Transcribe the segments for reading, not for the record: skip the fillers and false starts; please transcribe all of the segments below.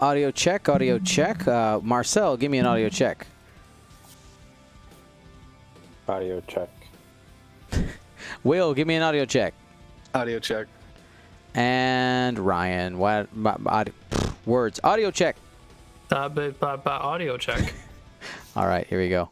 Audio check, audio check. Marcel, give me an audio check. Audio check. Will, give me an audio check. Audio check. And Ryan, words. Audio check. Audio check. All right, here we go.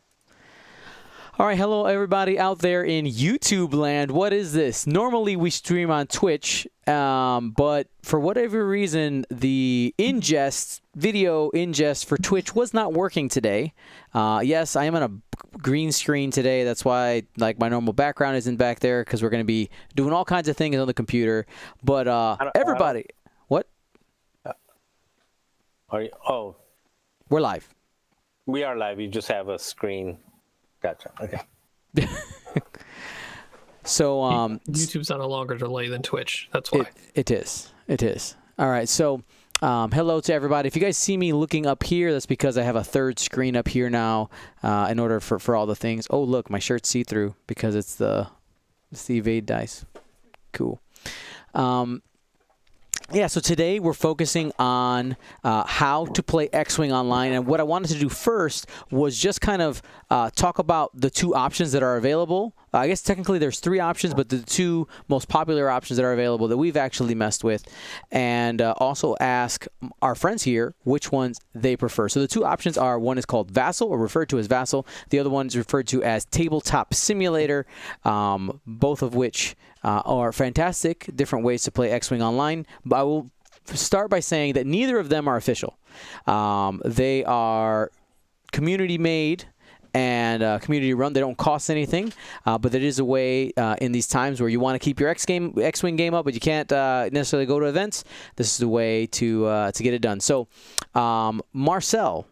All right, hello everybody out there in YouTube land. What is this? Normally we stream on Twitch, but for whatever reason, the video ingest for Twitch was not working today. Yes, I am on a green screen today. That's why like my normal background isn't back there because we're going to be doing all kinds of things on the computer. But everybody, what? Oh, we're live. We are live. You just have a screen. Gotcha. Okay. So YouTube's on a longer delay than Twitch. That's why. It is. It is. All right. So hello to everybody. If you guys see me looking up here, that's because I have a third screen up here now in order for all the things. Oh, look, my shirt's see-through because it's the evade dice. Cool. Yeah, so today we're focusing on how to play X-Wing online, and what I wanted to do first was just kind of talk about the two options that are available. I guess technically there's three options, but the two most popular options that are available that we've actually messed with, and also ask our friends here which ones they prefer. So the two options are, one is called Vassal, or referred to as Vassal. The other one is referred to as Tabletop Simulator, both of which are fantastic, different ways to play X-Wing online. But I will start by saying that neither of them are official. They are community-made and community-run. They don't cost anything, but it is a way in these times where you want to keep your X-Wing game up, but you can't necessarily go to events. This is a way to get it done. So, Marcel,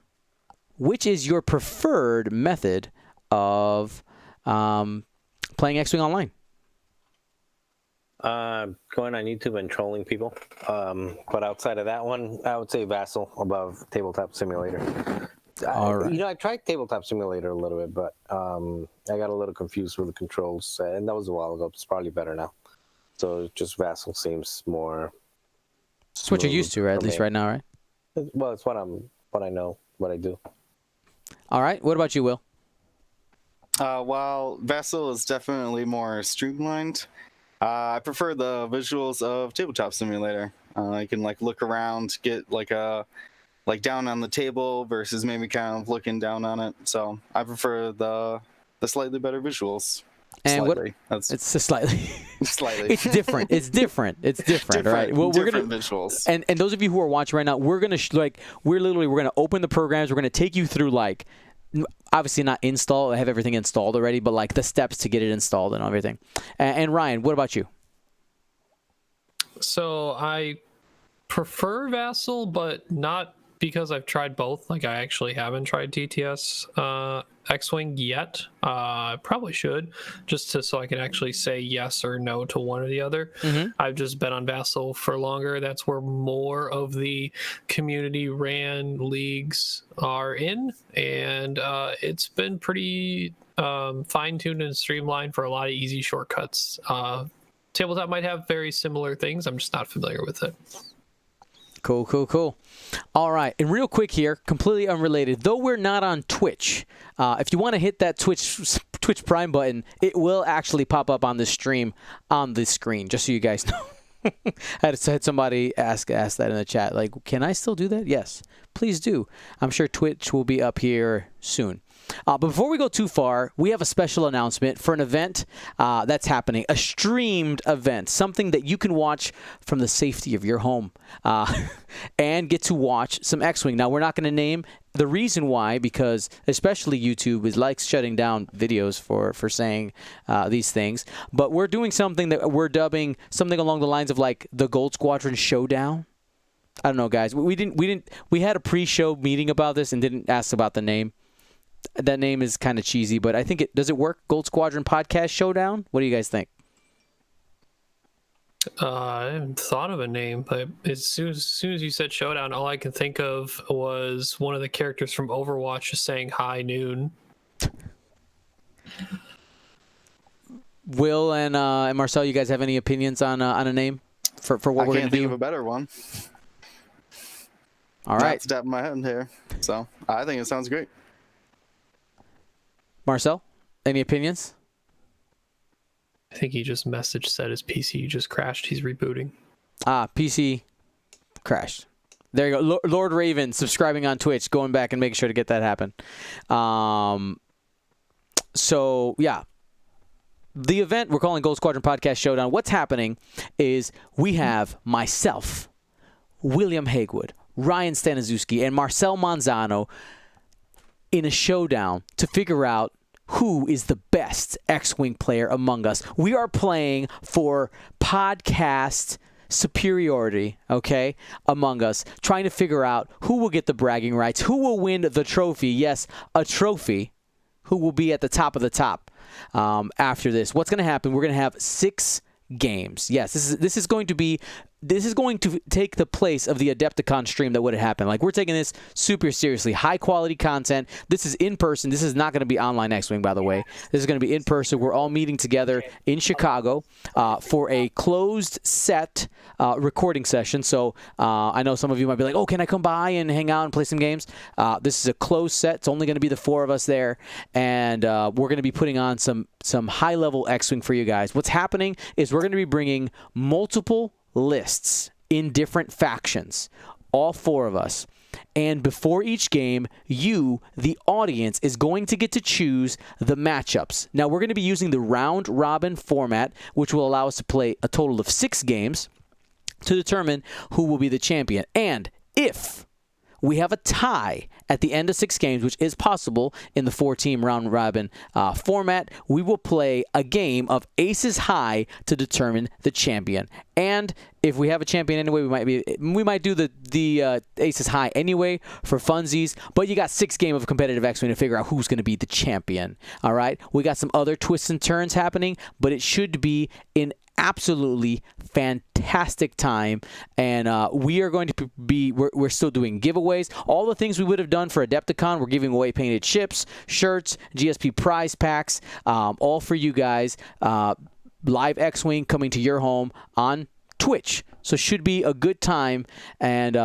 which is your preferred method of playing X-Wing online? Going on YouTube and trolling people. But outside of that one, I would say Vassal above Tabletop Simulator. All right. You know, I tried Tabletop Simulator a little bit, but I got a little confused with the controls, and that was a while ago. It's probably better now. So just Vassal seems more. It's what you're used to, right? At least right now, right? Well, it's what I know, what I do. All right. What about you, Will? While Vassal is definitely more streamlined, I prefer the visuals of Tabletop Simulator. I can like look around, get like down on the table versus maybe kind of looking down on it. So I prefer the slightly better visuals. And slightly. It's just slightly. Slightly. It's different. It's different. It's different. Right. Well, we're gonna visuals. And those of you who are watching right now, we're gonna we're gonna open the programs. We're gonna take you through like. Obviously not install. I have everything installed already, but like the steps to get it installed and everything. And Ryan, what about you? So I prefer Vassal, but not because I've tried both. Like I actually haven't tried TTS X-Wing yet. I probably should, just so I can actually say yes or no to one or the other. Mm-hmm. I've just been on Vassal for longer. That's where more of the community ran leagues are in, and it's been pretty fine-tuned and streamlined for a lot of easy shortcuts. Tabletop might have very similar things. I'm just not familiar with it. Cool, cool, cool. All right, and real quick here, completely unrelated. Though we're not on Twitch, if you want to hit that Twitch Prime button, it will actually pop up on the stream on the screen, just so you guys know. I had somebody ask that in the chat, like, can I still do that? Yes, please do. I'm sure Twitch will be up here soon. But before we go too far, we have a special announcement for an event that's happening, a streamed event, something that you can watch from the safety of your home and get to watch some X-Wing. Now, we're not going to name the reason why, because especially YouTube is like shutting down videos for saying these things. But we're doing something that we're dubbing something along the lines of like the Gold Squadron Showdown. I don't know, guys. We had a pre-show meeting about this and didn't ask about the name. That name is kind of cheesy, but I think does it work? Gold Squadron Podcast Showdown? What do you guys think? I haven't thought of a name, but as soon as you said Showdown, all I can think of was one of the characters from Overwatch just saying "High Noon." Will and Marcel, you guys have any opinions on a name for what we're going to do? I can't think of a better one. All Not right, the top of my head here. So I think it sounds great. Marcel, any opinions? I think he just messaged said his PC just crashed. He's rebooting. PC crashed. There you go. Lord Raven subscribing on Twitch, going back and making sure to get that happen. So, yeah. The event we're calling Gold Squadron Podcast Showdown. What's happening is we have myself, William Hagewood, Ryan Staniszewski, and Marcel Manzano in a showdown to figure out who is the best X-Wing player among us. We are playing for podcast superiority, okay, among us, trying to figure out who will get the bragging rights, who will win the trophy. Yes, a trophy. Who will be at the top of the top after this. What's going to happen? We're going to have 6 games. Yes, this is going to take the place of the Adepticon stream that would have happened. Like, we're taking this super seriously. High quality content. This is in person. This is not going to be online X-Wing, by the way. This is going to be in person. We're all meeting together in Chicago for a closed set recording session. So I know some of you might be like, oh, can I come by and hang out and play some games? This is a closed set. It's only going to be the 4 of us there. And we're going to be putting on some high-level X-Wing for you guys. What's happening is we're going to be bringing multiple lists in different factions, all 4 of us. And before each game, you, the audience, is going to get to choose the matchups. Now, we're going to be using the round-robin format, which will allow us to play a total of 6 games to determine who will be the champion. And if we have a tie at the end of 6 games, which is possible in the 4-team round-robin format, we will play a game of Aces High to determine the champion. And if we have a champion anyway, we might do the Aces High anyway for funsies. But you got 6 games of competitive X-Wing to figure out who's going to be the champion. All right, we got some other twists and turns happening, but it should be an absolutely fantastic time. And we are going to be we're still doing giveaways. All the things we would have done for Adepticon, we're giving away painted ships, shirts, GSP prize packs, all for you guys. Live X-Wing coming to your home on Twitch. So should be a good time. And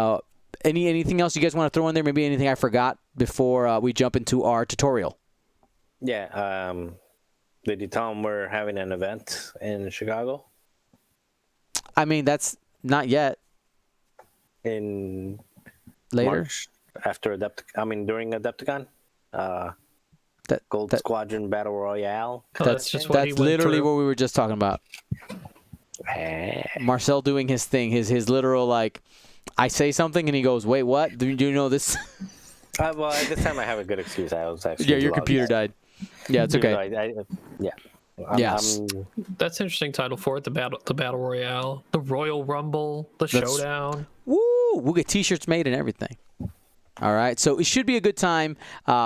anything else you guys want to throw in there? Maybe anything I forgot before we jump into our tutorial? Yeah. Did you tell them we're having an event in Chicago? I mean, that's not yet. In Later? March, after during Adepticon? Gold Squadron Battle Royale. That's just what he That's went literally through. what we were just talking about. Marcel doing his thing, his literal, like, I say something and he goes, wait, what? Do you know this? Well, at this time I have a good excuse. I was actually Yeah, your computer died. Yeah, it's okay. Yes. That's an interesting title for it. The battle royale, the Royal Rumble, the showdown. Woo! We'll get T-shirts made and everything. All right, so it should be a good time.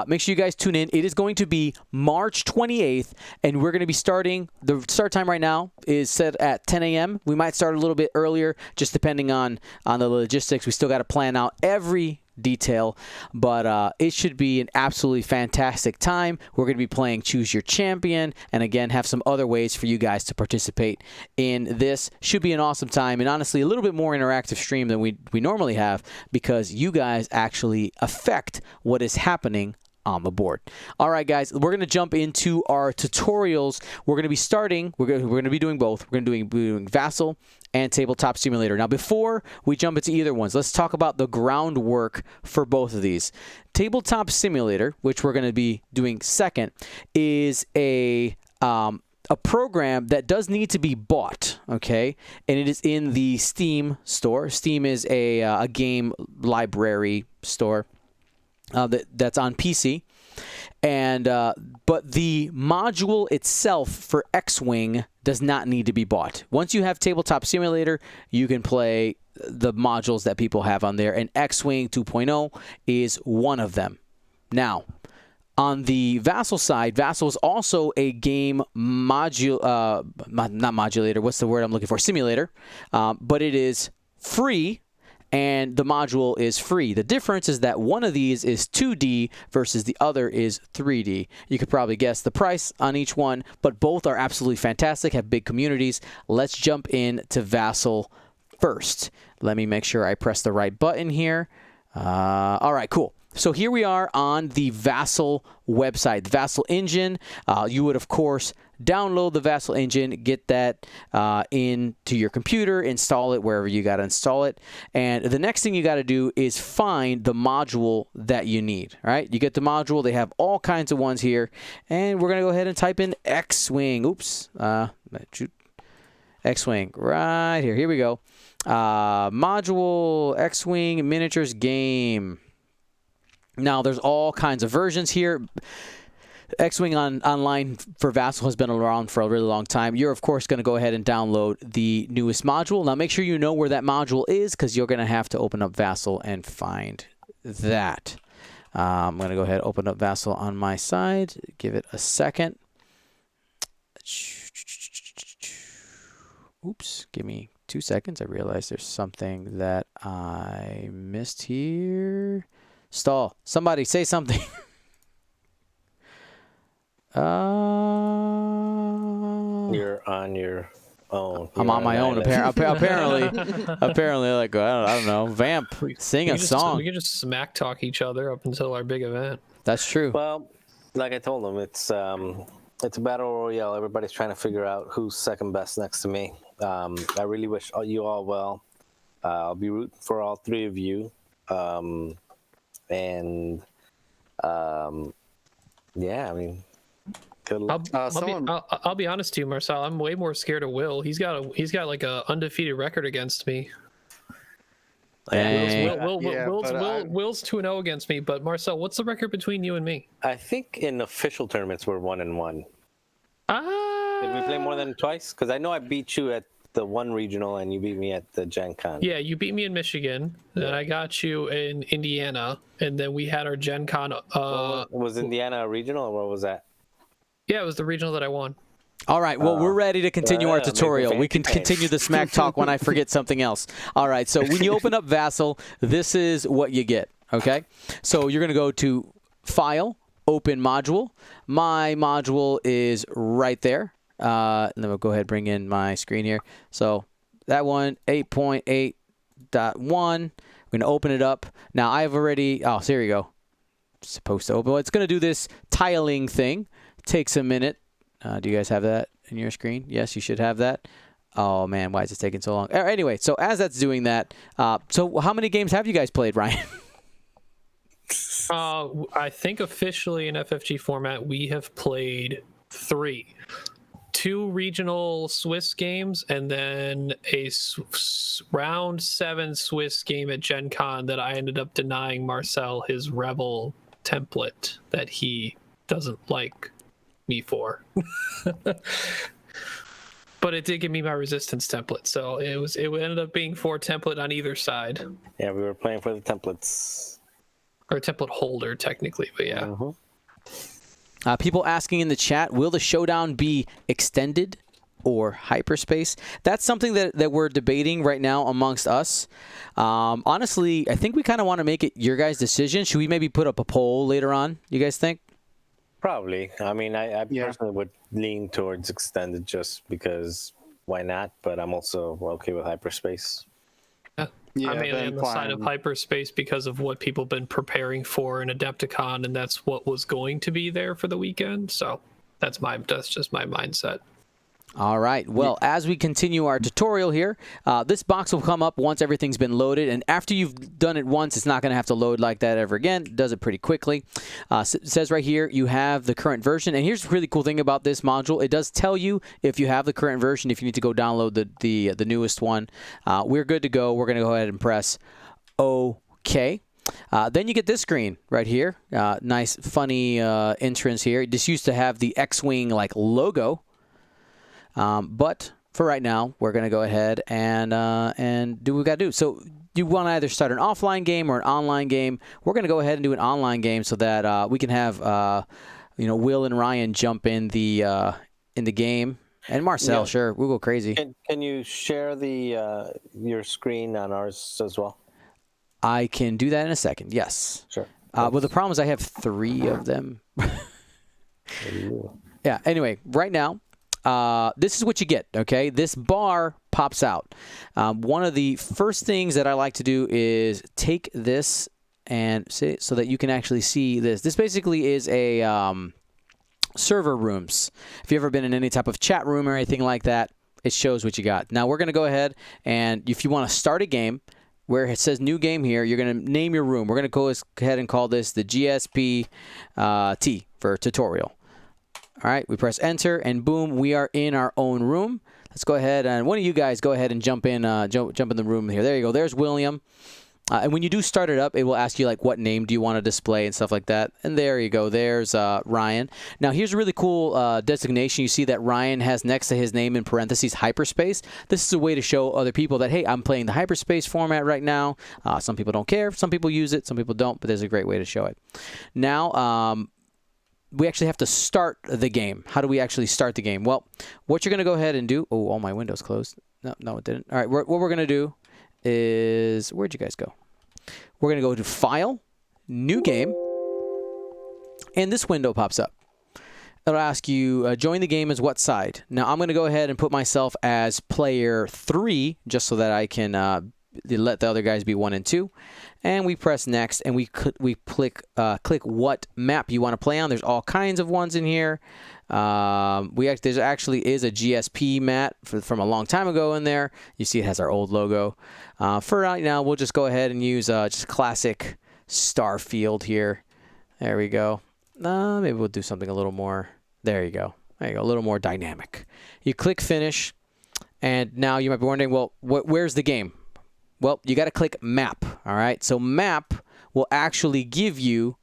Make sure you guys tune in. It is going to be March 28th, and we're going to be starting. The start time right now is set at 10 a.m. We might start a little bit earlier, just depending on the logistics. We still got to plan out every detail, but it should be an absolutely fantastic time. We're going to be playing Choose Your Champion, and again, have some other ways for you guys to participate in this. Should be an awesome time, and honestly, a little bit more interactive stream than we normally have, because you guys actually affect what is happening on the board. All right, guys, we're going to jump into our tutorials. We're going to be starting, we're going to be doing both. We're going to be doing Vassal and Tabletop Simulator. Now, before we jump into either ones, let's talk about the groundwork for both of these. Tabletop Simulator, which we're going to be doing second, is a program that does need to be bought, okay? And it is in the Steam store. Steam is a game library store that's on PC. And but the module itself for X-Wing does not need to be bought. Once you have Tabletop Simulator, you can play the modules that people have on there, and X-Wing 2.0 is one of them. Now, on the Vassal side, Vassal is also a game not modulator. What's the word I'm looking for? Simulator. But it is free, and the module is free. The difference is that one of these is 2D versus the other is 3D. You could probably guess the price on each one, but both are absolutely fantastic, have big communities. Let's jump in to Vassal first. Let me make sure I press the right button here. All right, cool. So here we are on the Vassal website, the Vassal engine. You would, of course, download the Vassal engine, get that into your computer, install it wherever you got to install it. And the next thing you got to do is find the module that you need, all right? You get the module. They have all kinds of ones here. And we're going to go ahead and type in X-Wing. Oops. Shoot. X-Wing right here. Here we go. Module X-Wing miniatures game. Now, there's all kinds of versions here. X-Wing Online for Vassal has been around for a really long time. You're, of course, going to go ahead and download the newest module. Now, make sure you know where that module is because you're going to have to open up Vassal and find that. I'm going to go ahead and open up Vassal on my side. Give it a second. Oops, give me 2 seconds. I realized there's something that I missed here. Stall. Somebody say something. You're on your own. I'm on my own. Apparently, like I don't know. Vamp, sing a song. We can just smack talk each other up until our big event. That's true. Well, like I told them, it's a battle royale. Everybody's trying to figure out who's second best next to me. I really wish you all well. I'll be rooting for all three of you. Yeah, I mean, good luck. I'll be honest to you, Marcel. I'm way more scared of Will. He's got like a undefeated record against me. Will's 2-0 against me. But Marcel, what's the record between you and me? I think in official tournaments we're 1-1. Did we play more than twice? Because I know I beat you at the one regional and you beat me at the Gen Con. Yeah, you beat me in Michigan, and I got you in Indiana, and then we had our Gen Con. Was Indiana a regional, or what was that? Yeah, it was the regional that I won. All right, well, we're ready to continue our tutorial. We can continue the smack talk when I forget something else. All right, so when you open up Vassal, this is what you get, okay? So you're going to go to File, Open Module. My module is right there. Then we'll go ahead and bring in my screen here. So that one, 8.8.1. We're going to open it up. Now, I've already... Oh, so here you go. It's supposed to open. Well, it's going to do this tiling thing. Takes a minute. Do you guys have that in your screen? Yes, you should have that. Oh, man, why is it taking so long? Anyway, so as that's doing that, so how many games have you guys played, Ryan? I think officially in FFG format, we have played 3. 2 regional Swiss games, and then a round 7 Swiss game at Gen Con that I ended up denying Marcel his Rebel template that he doesn't like me for. But it did give me my resistance template, so it ended up being 4 template on either side. Yeah, we were playing for the templates. Or template holder, technically, but yeah. Mm-hmm. People asking in the chat, will the showdown be extended or hyperspace? That's something that we're debating right now amongst us. Honestly, I think we kind of want to make it your guys' decision. Should we maybe put up a poll later on, you guys think? Probably. I mean, I personally would lean towards extended just because why not? But I'm also okay with hyperspace. Yeah, I'm mainly on the side of hyperspace because of what people have been preparing for in Adepticon, and that's what was going to be there for the weekend. So that's just my mindset. All right. Well, as we continue our tutorial here, this box will come up once everything's been loaded. And after you've done it once, it's not going to have to load like that ever again. It does it pretty quickly. It says right here, you have the current version. And here's the really cool thing about this module. It does tell you if you have the current version, if you need to go download the newest one. We're good to go. We're going to go ahead and press OK. Then you get this screen right here. Nice, funny entrance here. It just used to have the X-Wing like logo. But for right now, we're going to go ahead and do what we got to do. So you want to either start an offline game or an online game. We're going to go ahead and do an online game so that we can have Will and Ryan jump in the game. And Marcel, sure, we'll go crazy. Can you share your screen on ours as well? I can do that in a second. Yes. Sure. Well, the problem is I have 3 of them. Yeah. Anyway, right now. This is what you get, okay? This bar pops out. One of the first things that I like to do is take this and see, so that you can actually see this. This basically is a server rooms. If you've ever been in any type of chat room or anything like that, it shows what you got. Now we're going to go ahead, and if you want to start a game, where it says new game here, you're going to name your room. We're going to go ahead and call this the GSP T for tutorial. All right, we press enter, and boom, we are in our own room. Let's go ahead, and one of you guys go ahead and jump in the room here. There you go. There's William. And when you do start it up, it will ask you like what name do you want to display and stuff like that. And there you go. There's Ryan. Now here's a really cool designation. You see that Ryan has next to his name in parentheses hyperspace. This is a way to show other people that, hey, I'm playing the hyperspace format right now. Some people don't care. Some people use it. Some people don't. But there's a great way to show it. Now we actually have to start the game. How do we actually start the game? Well, what you're going to go ahead and do. Oh, all my windows closed. No, it didn't. All right, what we're going to do is, where'd you guys go? We're going to go to File, New Game, and this window pops up. It'll ask you, join the game as what side? Now, I'm going to go ahead and put myself as player 3, just so that I can let the other guys be 1 and 2. And we press next, and we click what map you want to play on. There's all kinds of ones in here. There actually is a GSP map from a long time ago in there. You see it has our old logo. For right now, we'll just go ahead and use just classic Starfield here. There we go. Maybe we'll do something a little more. There you go. There you go. A little more dynamic. You click finish, and now you might be wondering, well, where's the game? Well, you got to click map. All right. So map will actually give you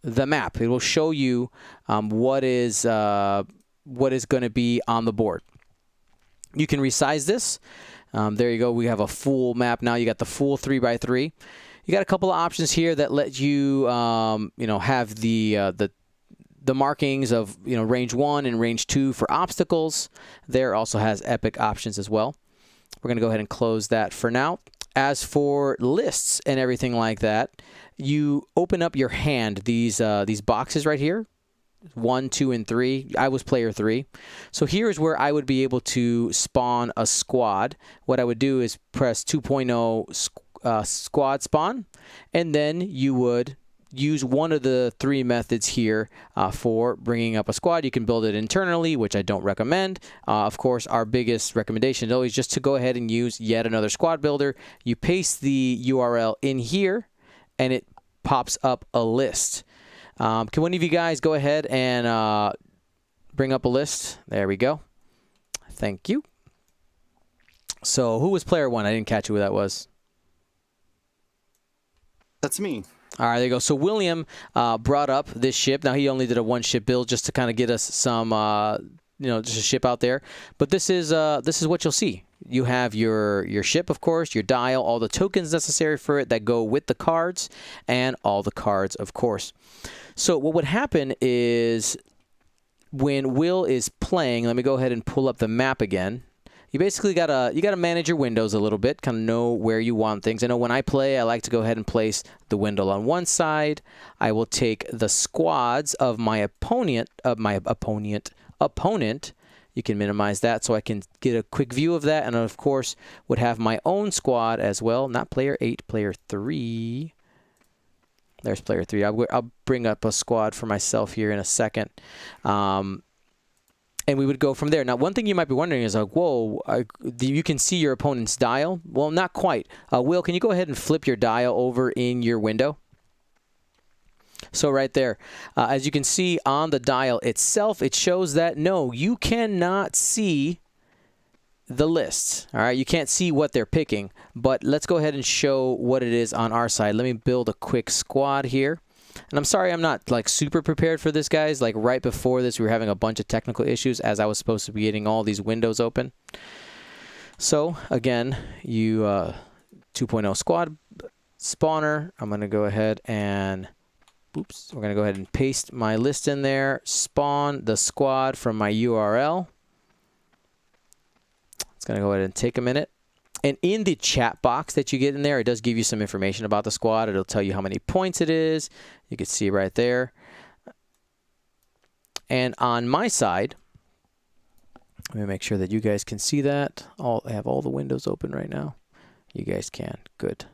the map. It will show you what is going to be on the board. You can resize this. There you go. We have a full map now. You got the full 3x3. You got a couple of options here that let you, have the markings of range 1 and range 2 for obstacles. There also has epic options as well. We're going to go ahead and close that for now. As for lists and everything like that, you open up your hand, these boxes right here, 1, 2, and 3. I was player 3. So here is where I would be able to spawn a squad. What I would do is press 2.0 squad spawn, and then you would use one of the 3 methods here for bringing up a squad. You can build it internally, which I don't recommend. Of course, our biggest recommendation is always just to go ahead and use yet another squad builder. You paste the URL in here, and it pops up a list. Can one of you guys go ahead and bring up a list? There we go. Thank you. So who was player 1? I didn't catch who that was. That's me. All right, there you go. So William brought up this ship. Now he only did a 1-ship build just to kind of get us some, just a ship out there. But this is what you'll see. You have your ship, of course, your dial, all the tokens necessary for it that go with the cards, and all the cards, of course. So what would happen is when Will is playing, let me go ahead and pull up the map again. You basically gotta manage your windows a little bit, kind of know where you want things. I know when I play, I like to go ahead and place the window on one side. I will take the squads of my opponent. You can minimize that so I can get a quick view of that, and of course would have my own squad as well. Not player 8, player 3. There's player 3. I'll bring up a squad for myself here in a second. And we would go from there. Now, one thing you might be wondering is like, whoa, you can see your opponent's dial? Well, not quite. Will, can you go ahead and flip your dial over in your window? So right there, as you can see on the dial itself, it shows that, no, you cannot see the list. All right, you can't see what they're picking. But let's go ahead and show what it is on our side. Let me build a quick squad here. And I'm sorry I'm not like super prepared for this, guys. Like right before this, we were having a bunch of technical issues as I was supposed to be getting all these windows open. So again, you 2.0 squad spawner. I'm going to go ahead and, oops, we're going to go ahead and paste my list in there. Spawn the squad from my URL. It's going to go ahead and take a minute. And in the chat box that you get in there, it does give you some information about the squad. It'll tell you how many points it is. You can see right there. And on my side, let me make sure that you guys can see that. I have all the windows open right now. You guys can. Good.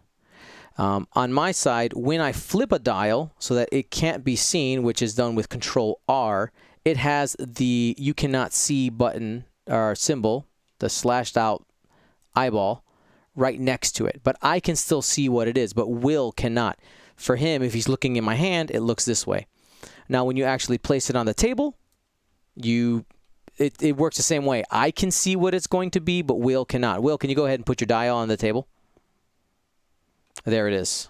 On my side, when I flip a dial so that it can't be seen, which is done with Control R, it has the you cannot see button or symbol, the slashed out eyeball, right next to it. But I can still see what it is, but Will cannot. For him, if he's looking in my hand, it looks this way. Now, when you actually place it on the table, it works the same way. I can see what it's going to be, but Will cannot. Will, can you go ahead and put your dial on the table? There it is.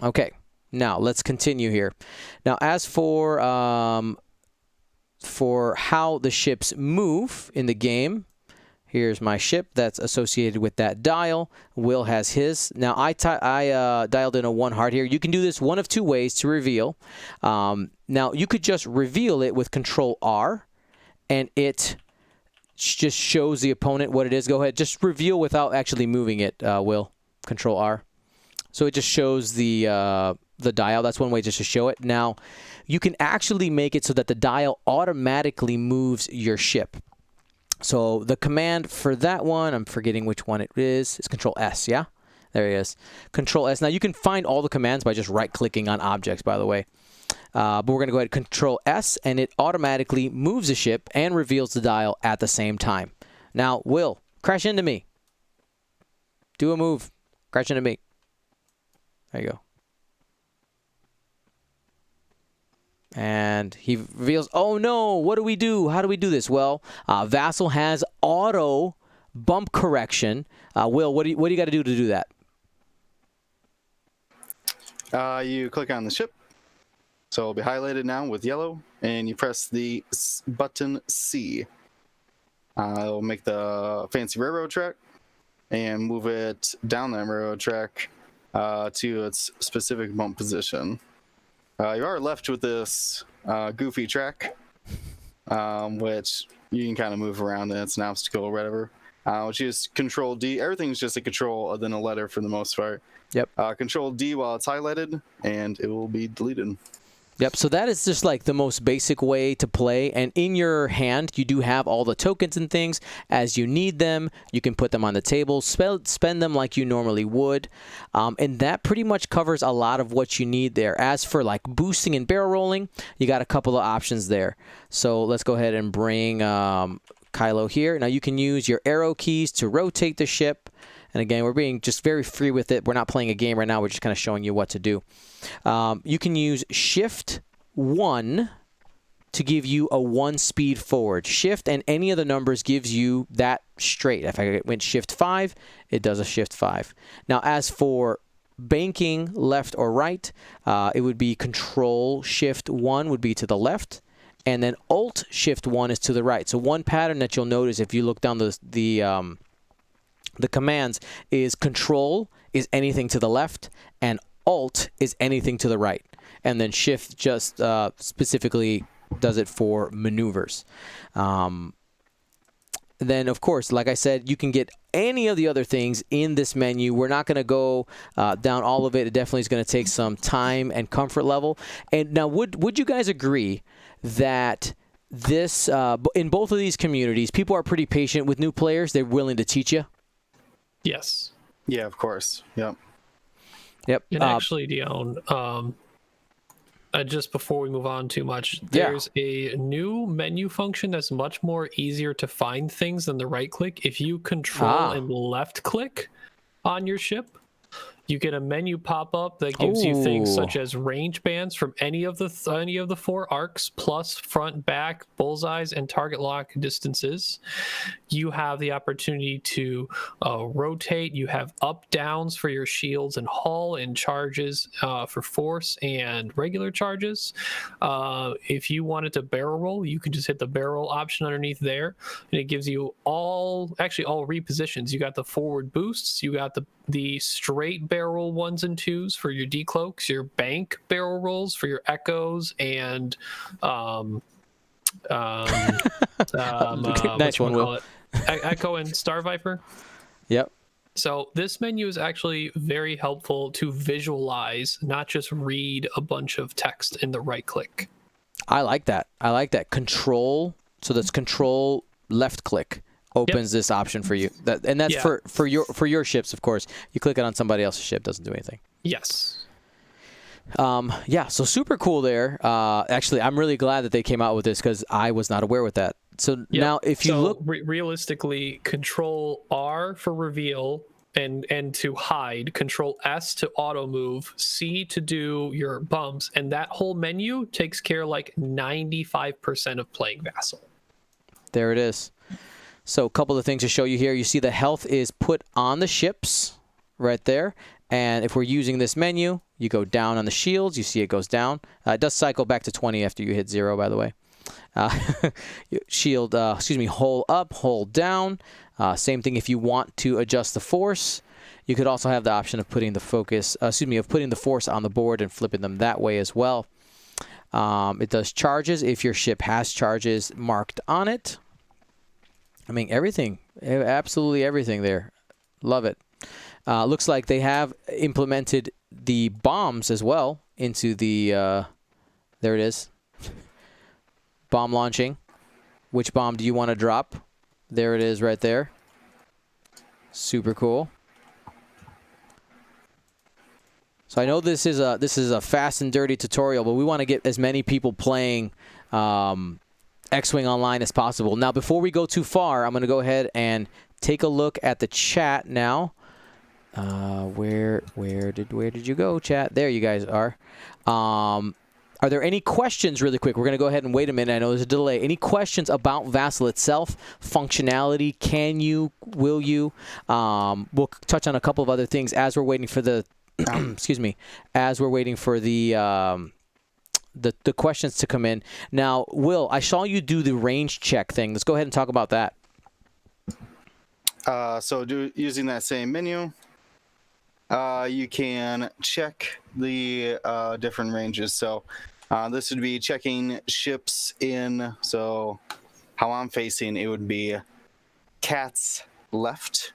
Okay, now let's continue here. Now, as for how the ships move in the game, here's my ship that's associated with that dial. Will has his. Now, I dialed in a 1 heart here. You can do this one of two ways to reveal. Now, you could just reveal it with Control R, and it just shows the opponent what it is. Go ahead. Just reveal without actually moving it, Will. Control R. So it just shows the dial. That's one way just to show it. Now, you can actually make it so that the dial automatically moves your ship. So the command for that one, I'm forgetting which one it is. It's Control S, yeah? There it is. Control S. Now, you can find all the commands by just right-clicking on objects, by the way. But we're going to go ahead and Control S, and it automatically moves the ship and reveals the dial at the same time. Now, Will, crash into me. Do a move. Crash into me. There you go. And he reveals, oh no, what do we do? How do we do this? Well, Vassal has auto bump correction. Will, what do you got to do that? You click on the ship. So it'll be highlighted now with yellow, and you press the button C. It'll make the fancy railroad track and move it down that railroad track to its specific bump position. You are left with this goofy track, which you can kind of move around, and it's an obstacle or whatever, which is Control D. Everything's just a control other than a letter for the most part. Yep. Control D while it's highlighted, and it will be deleted. Yep, so that is just like the most basic way to play. And in your hand, you do have all the tokens and things. As you need them, you can put them on the table, spend them like you normally would. And that pretty much covers a lot of what you need there. As for like boosting and barrel rolling, you got a couple of options there. So let's go ahead and bring Kylo here. Now you can use your arrow keys to rotate the ship. And again, we're being just very free with it. We're not playing a game right now. We're just kind of showing you what to do. You can use Shift 1 to give you a 1 speed forward. Shift and any of the numbers gives you that straight. If I went Shift 5, it does a Shift 5. Now, as for banking left or right, it would be Control Shift 1 would be to the left. And then Alt Shift 1 is to the right. So one pattern that you'll notice if you look down the commands is Control is anything to the left, and Alt is anything to the right. And then Shift just specifically does it for maneuvers. Then, of course, like I said, you can get any of the other things in this menu. We're not going to go down all of it. It definitely is going to take some time and comfort level. And now, would you guys agree that this in both of these communities, people are pretty patient with new players? They're willing to teach you? Yes. Yeah, of course. Yep. Yep. And actually, Dion, just before we move on too much, there's a new menu function that's much more easier to find things than the right click. If you control and left click on your ship, you get a menu pop up that gives you things such as range bands from any of the 4 arcs, plus front, back, bullseyes, and target lock distances. You have the opportunity to rotate. You have up downs for your shields and hull, and charges for force and regular charges. If you wanted to barrel roll, you can just hit the barrel option underneath there, and it gives you all repositions. You got the forward boosts. You got the straight barrel 1s and 2s for your decloaks, your bank barrel rolls for your echoes, and nice one, Will. Echo and Star Viper. Yep. So this menu is actually very helpful to visualize, not just read a bunch of text in the right click. I like that. Control. So that's Control left click opens this option for you. And that's Yeah. for your ships, of course. You click it on somebody else's ship, doesn't do anything. Yes. Yeah, so super cool there. Actually, I'm really glad that they came out with this because I was not aware with that. So Yep. now, if you look, realistically, Control R for reveal and to hide, Control S to auto move, C to do your bumps, and that whole menu takes care like 95% of playing Vassal. there it is. So a couple of things to show you here. You see the health is put on the ships right there. And if we're using this menu, you go down on the shields. You see it goes down. It does cycle back to 20 after you hit 0, by the way. Shield, hold up, hold down. Same thing if you want to adjust the force. You could also have the option of putting the putting the force on the board and flipping them that way as well. It does charges if your ship has charges marked on it. I mean, everything, absolutely everything there. Love it. Looks like they have implemented the bombs as well into the, there it is. Bomb launching. Which bomb do you want to drop? There it is right there. Super cool. So I know this is a fast and dirty tutorial, but we want to get as many people playing X-Wing Online as possible. Now, before we go too far, I'm going to go ahead and take a look at the chat now. Where did you go, chat? There you guys are. Are there any questions really quick? We're going to go ahead and wait a minute. I know there's a delay. Any questions about Vassal itself? Functionality? Can you? Will you? We'll touch on a couple of other things as we're waiting for the excuse me, as we're waiting for the questions to come in. Now, Will, I saw you do the range check thing. Let's go ahead and talk about that. So using that same menu, you can check the different ranges. So this would be checking ships in, so how I'm facing, it would be cat's left.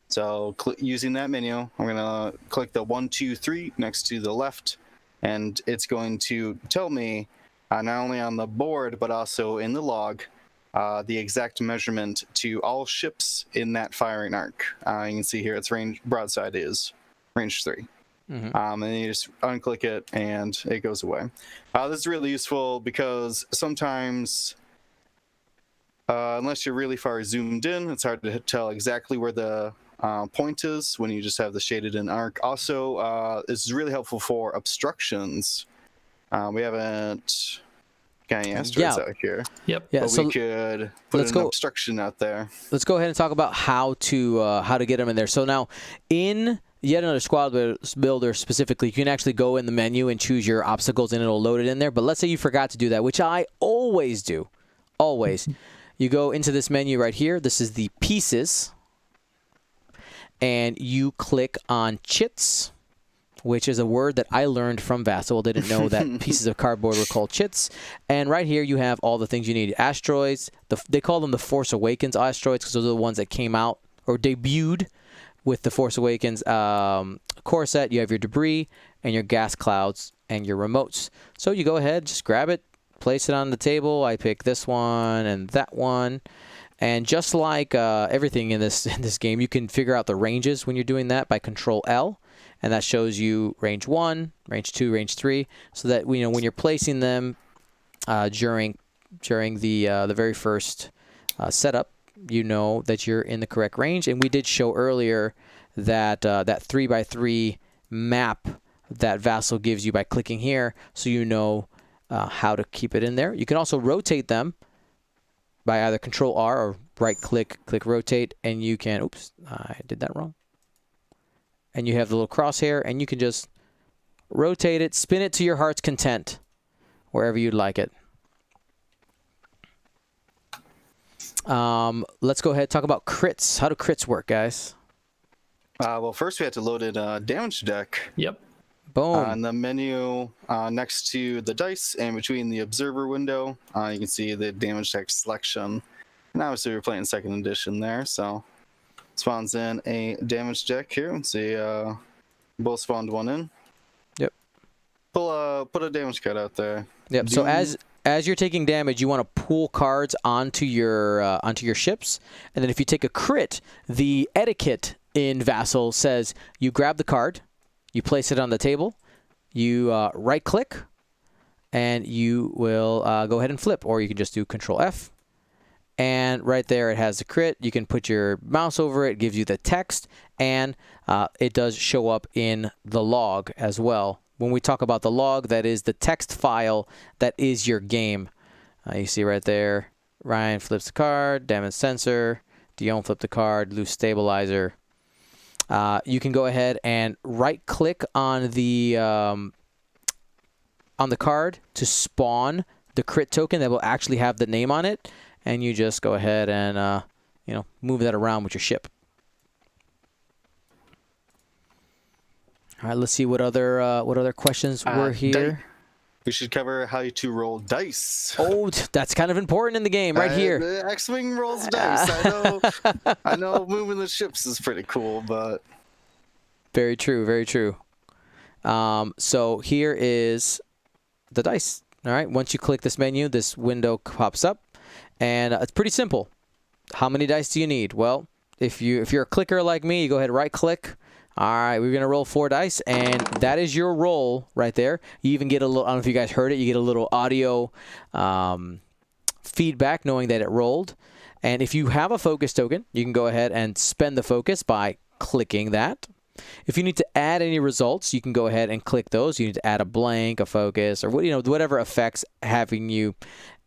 So using that menu, I'm going to click the 1, 2, 3 next to the left, and it's going to tell me not only on the board, but also in the log, the exact measurement to all ships in that firing arc. You can see here its range broadside is range 3. Mm-hmm. And then you just unclick it and it goes away. This is really useful because sometimes, unless you're really far zoomed in, it's hard to tell exactly where the point is when you just have the shaded in arc. Also, this is really helpful for obstructions. We haven't got any asteroids out here. Yep. Yeah, but so we could put an obstruction out there. Let's go ahead and talk about how to get them in there. So now, in yet another squad builder specifically, you can actually go in the menu and choose your obstacles, and it'll load it in there. But let's say you forgot to do that, which I always do. Always. You go into this menu right here. This is the pieces. And you click on chits, which is a word that I learned from Vassal. Didn't know that pieces of cardboard were called chits. And right here you have all the things you need. Asteroids. They call them the Force Awakens asteroids because those are the ones that came out or debuted with the Force Awakens core set. You have your debris and your gas clouds and your remotes. So you go ahead, just grab it, place it on the table. I pick this one and that one. And just like everything in this game, you can figure out the ranges when you're doing that by Control L, and that shows you range 1, range 2, range 3, so that when you're placing them during the very first setup, you know that you're in the correct range. And we did show earlier that that 3x3 map that Vassal gives you by clicking here, so you know how to keep it in there. You can also rotate them by either Control R or right click rotate, and you can, oops, I did that wrong. And you have the little crosshair, and you can just rotate it, spin it to your heart's content, wherever you'd like it. Let's go ahead and talk about crits. How do crits work, guys? Well, first we have to load in a damage deck. Yep. Boom. In the menu next to the dice and between the observer window, you can see the damage deck selection. And obviously we're playing 2nd edition there, so spawns in a damage deck here. Let's see, both spawned one in. Yep. Put a damage card out there. Yep. So as you're taking damage, you want to pull cards onto your ships, and then if you take a crit, the etiquette in Vassal says you grab the card, you place it on the table, you right-click, and you will go ahead and flip, or you can just do Control F. And right there it has the crit. You can put your mouse over it, gives you the text, and it does show up in the log as well. When we talk about the log, that is the text file that is your game. You see right there, Ryan flips the card, damage sensor, Dion flipped the card, loose stabilizer. You can go ahead and right-click on the card to spawn the crit token that will actually have the name on it, and you just go ahead and move that around with your ship. All right, let's see what other questions were here. We should cover how to roll dice. Oh, that's kind of important in the game, right here. The X-wing rolls dice. I know moving the ships is pretty cool, but very true, very true. So here is the dice. All right, once you click this menu, this window pops up, and it's pretty simple. How many dice do you need? Well, if you're a clicker like me, you go ahead and right-click. All right, we're going to roll 4 dice, and that is your roll right there. You even get a little, I don't know if you guys heard it, you get a little audio feedback knowing that it rolled. And if you have a focus token, you can go ahead and spend the focus by clicking that. If you need to add any results, you can go ahead and click those. You need to add a blank, a focus, or whatever affects having you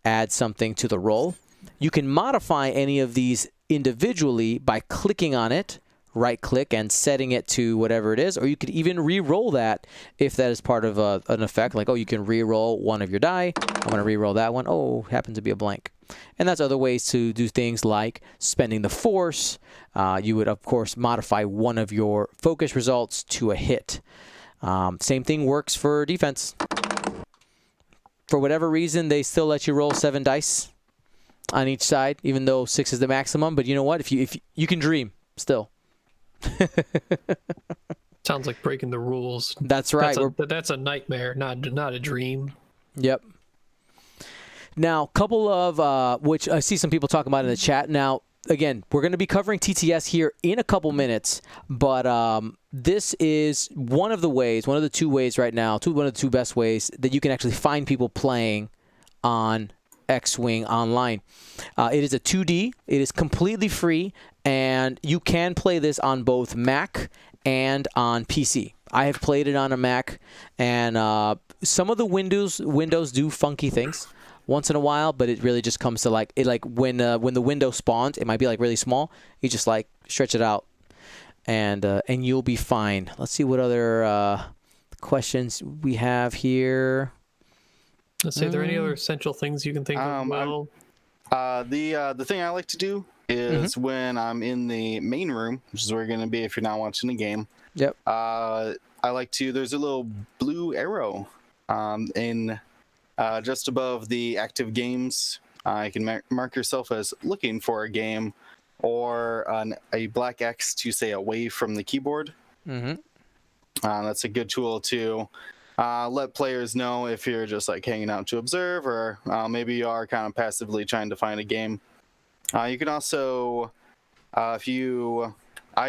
add something to the roll. You can modify any of these individually by clicking on it, right-click, and setting it to whatever it is, or you could even re-roll that if that is part of an effect. Like, oh, you can re-roll one of your die. I'm going to re-roll that one. Oh, happens to be a blank. And that's other ways to do things like spending the force. You would, of course, modify one of your focus results to a hit. Same thing works for defense. For whatever reason, they still let you roll 7 dice on each side, even though 6 is the maximum. But you know what? If you can dream still. Sounds like breaking the rules. That's right. That's a nightmare, not a dream. Yep. Now, a couple of which I see some people talking about in the chat. Now, again, we're going to be covering TTS here in a couple minutes, but this is one of the 2 ways right now, one of the 2 best ways that you can actually find people playing on X-Wing online. It is a 2D. It is completely free, and you can play this on both Mac and on PC. I have played it on a Mac, and some of the windows do funky things once in a while, but it really just comes to when the window spawns, it might be like really small. You just like stretch it out, and you'll be fine. Let's see what other questions we have here. Let's see, are there any other essential things you can think of? Well, the thing I like to do is when I'm in the main room, which is where you're going to be if you're not watching the game. Yep. I like to. There's a little blue arrow in just above the active games. You can mark yourself as looking for a game, or a black X to say away from the keyboard. That's a good tool to let players know if you're just like hanging out to observe, or maybe you are kind of passively trying to find a game. You can also, I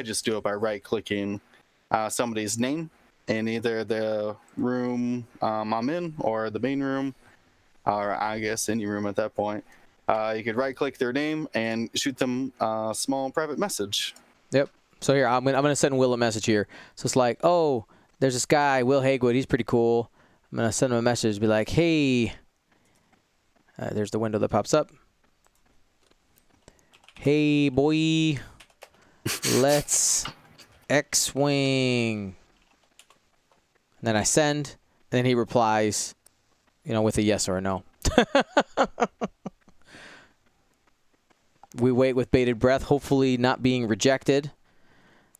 just do it by right-clicking somebody's name in either the room I'm in or the main room, or I guess any room at that point. You could right-click their name and shoot them a small private message. Yep. So here, I'm gonna send Will a message here. So it's like, oh, there's this guy, Will Haygood. He's pretty cool. I'm going to send him a message, be like, hey. There's the window that pops up. Hey, boy. Let's X-Wing. And then I send. And then he replies, with a yes or a no. We wait with bated breath, hopefully not being rejected.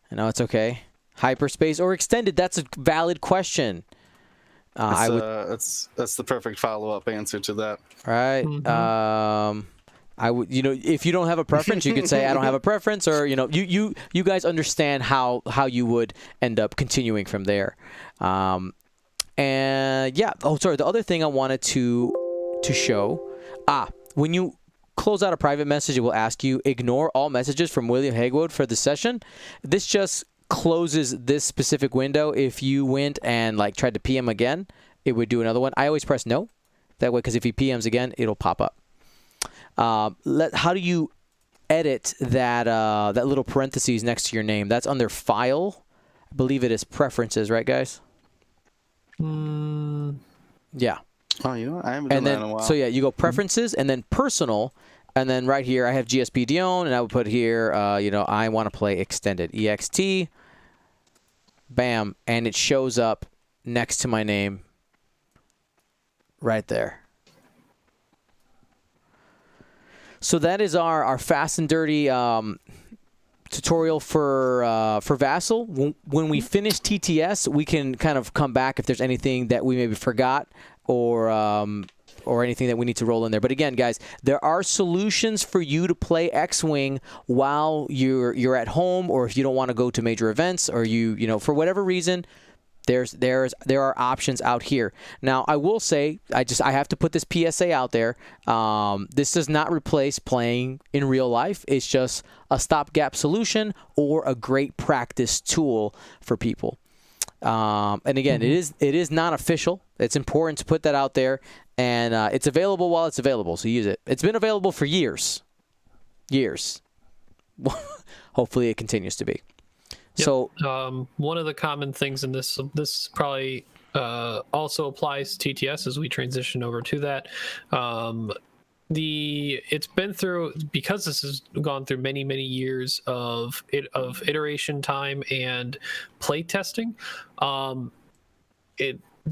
It's okay. Hyperspace or extended? That's a valid question. That's the perfect follow-up answer to that. Right. I would, if you don't have a preference, you could say I don't have a preference, or you guys understand how you would end up continuing from there. And yeah. Oh, sorry. The other thing I wanted to to show. When you close out a private message, it will ask you, ignore all messages from William Hagwood for the session. This just closes this specific window. If you went and like tried to PM again, it would do another one. I always press no. That way, because if he PMs again, it'll pop up. How do you edit that that little parentheses next to your name? That's under File. I believe it is Preferences, right, guys? Yeah. Oh, you know what? I haven't done that in a while. So yeah, you go Preferences and then Personal, and then right here I have GSP Dion, and I would put here, I want to play Extended EXT. Bam, and it shows up next to my name. Right there. So that is our fast and dirty tutorial for Vassal. When we finish TTS, we can kind of come back if there's anything that we maybe forgot or anything that we need to roll in there. But again, guys, there are solutions for you to play X-Wing while you're at home, or if you don't want to go to major events, or for whatever reason. There are options out here. Now, I will say, I have to put this PSA out there. This does not replace playing in real life. It's just a stopgap solution or a great practice tool for people. And again, it is not official. It's important to put that out there, and it's available while it's available. So use it. It's been available for years. Hopefully, it continues to be. Yep. So one of the common things in this probably also applies to TTS as we transition over to that. It's been through, because this has gone through many years of iteration time and play testing.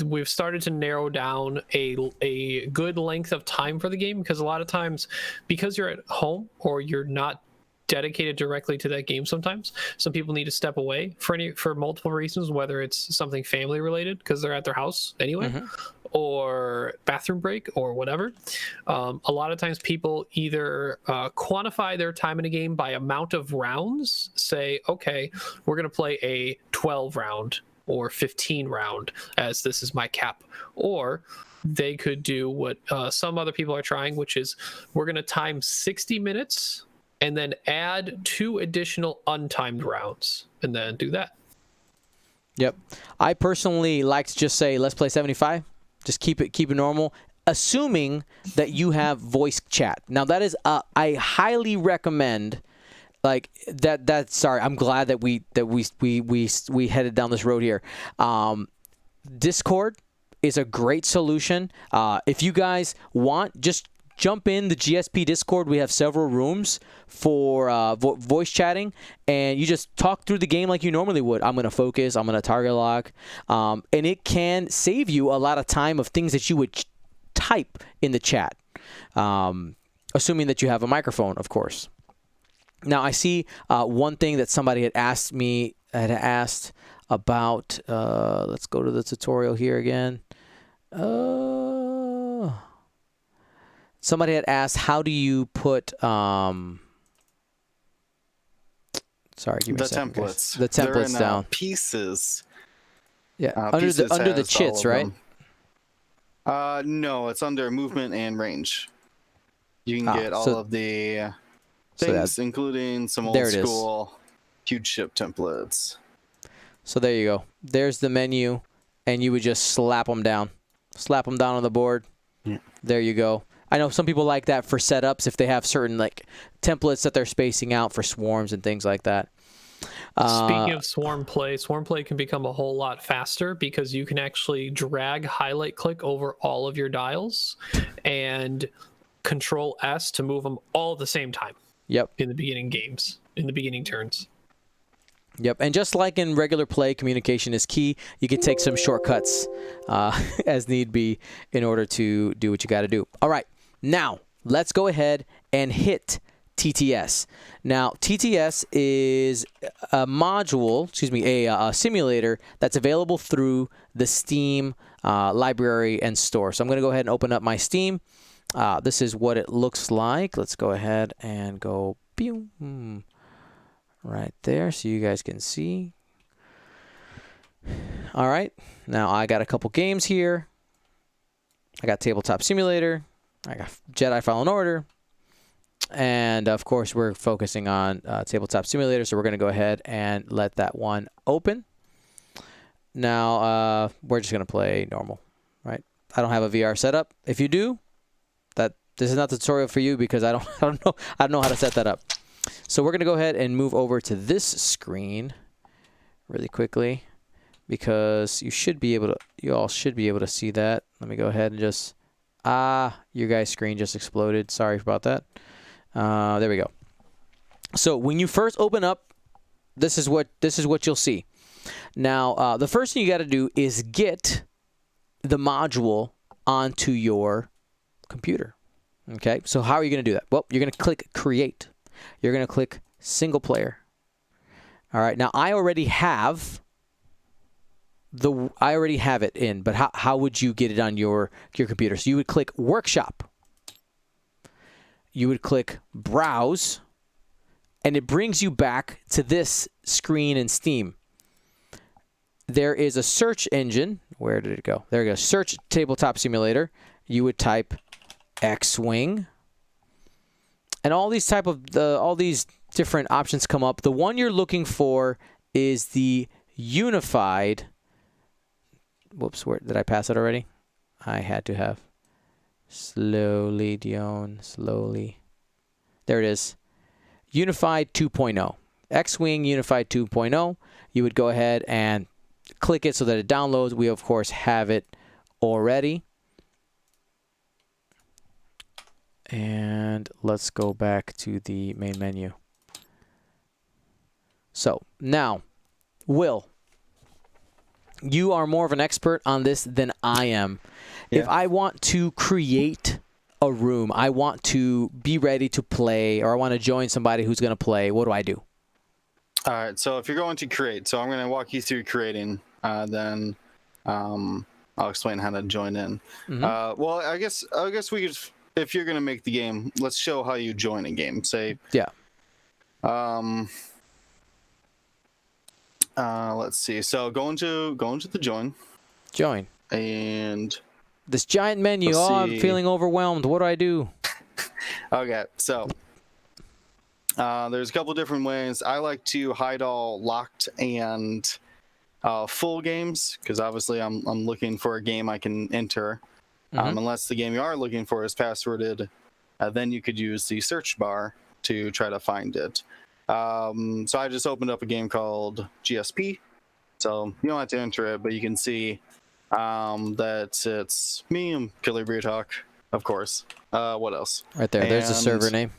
We've started to narrow down a good length of time for the game, because a lot of times, because you're at home or you're not dedicated directly to that game, sometimes some people need to step away for multiple reasons, whether it's something family related because they're at their house anyway, or bathroom break or whatever. A lot of times people either quantify their time in a game by amount of rounds, say, okay, we're going to play a 12 round or 15 round as this is my cap, or they could do what some other people are trying, which is we're going to time 60 minutes and then add 2 additional untimed rounds, and then do that. Yep. I personally like to just say, let's play 75. Just keep it normal, assuming that you have voice chat. Now that is, I highly recommend, like that. Sorry, I'm glad that we headed down this road here. Discord is a great solution. If you guys want, just jump in the GSP Discord. We have several rooms for voice chatting, and you just talk through the game like you normally would. I'm going to focus. I'm going to target lock. And it can save you a lot of time of things that you would type in the chat, assuming that you have a microphone, of course. Now, I see one thing that somebody had asked about. Let's go to the tutorial here again. Somebody had asked, how do you put, sorry, give me a second, templates. The templates They're in, down. Pieces. Yeah, under Pieces the has chits, all of right? them. No, it's under movement and range. You can get all of the things, including some old school huge ship templates. So there you go. There's the menu, and you would just slap them down. Slap them down on the board. Yeah. There you go. I know some people like that for setups if they have certain like templates that they're spacing out for swarms and things like that. Speaking of swarm play can become a whole lot faster because you can actually drag, highlight, click over all of your dials and Control S to move them all at the same time. Yep. In the beginning games, in the beginning turns. Yep, and just like in regular play, communication is key. You can take some shortcuts as need be in order to do what you got to do. All right, now let's go ahead and hit TTS. Now, TTS is a module, a simulator that's available through the Steam library and store. So I'm going to go ahead and open up my Steam. This is what it looks like. Let's go ahead and go right there so you guys can see. All right, now I got a couple games here. I got Tabletop Simulator, I got Jedi Fallen Order. And, of course, we're focusing on Tabletop Simulator, so we're going to go ahead and let that one open. Now, we're just going to play normal, right? I don't have a VR setup. If you do, this is not the tutorial for you because I don't know how to set that up. So we're going to go ahead and move over to this screen really quickly because you all should be able to see that. Let me go ahead and just your guys' screen just exploded. Sorry about that. There we go. So when you first open up, this is what you'll see. Now, the first thing you got to do is get the module onto your computer. Okay, so how are you going to do that? Well, you're going to click Create. You're going to click Single Player. All right, now I already have it in, but how would you get it on your computer? So you would click Workshop. You would click Browse, and it brings you back to this screen in Steam. There is a search engine. Where did it go? There we go. Search Tabletop Simulator. You would type X-Wing, and all these different options come up. The one you're looking for is the unified. Whoops, where did I pass it already? I had to have. Slowly, Dion, slowly. There it is. Unified 2.0. X-Wing Unified 2.0. You would go ahead and click it so that it downloads. We, of course, have it already. And let's go back to the main menu. So now, Will, you are more of an expert on this than I am. Yeah. If I want to create a room, I want to be ready to play, or I want to join somebody who's going to play, what do I do? All right, so if you're going to create, so I'm going to walk you through creating, then I'll explain how to join in. Mm-hmm. Well, I guess we could, if you're going to make the game, let's show how you join a game. Say, yeah. Let's see. So go into the join, and this giant menu. Oh, I'm feeling overwhelmed. What do I do? Okay, so there's a couple different ways. I like to hide all locked and full games because obviously I'm looking for a game I can enter. Mm-hmm. Unless the game you are looking for is passworded, then you could use the search bar to try to find it. So I just opened up a game called GSP. So you don't have to enter it, but you can see that it's me, I'm Killer Beer Talk, of course. What else? Right there. There's the server name.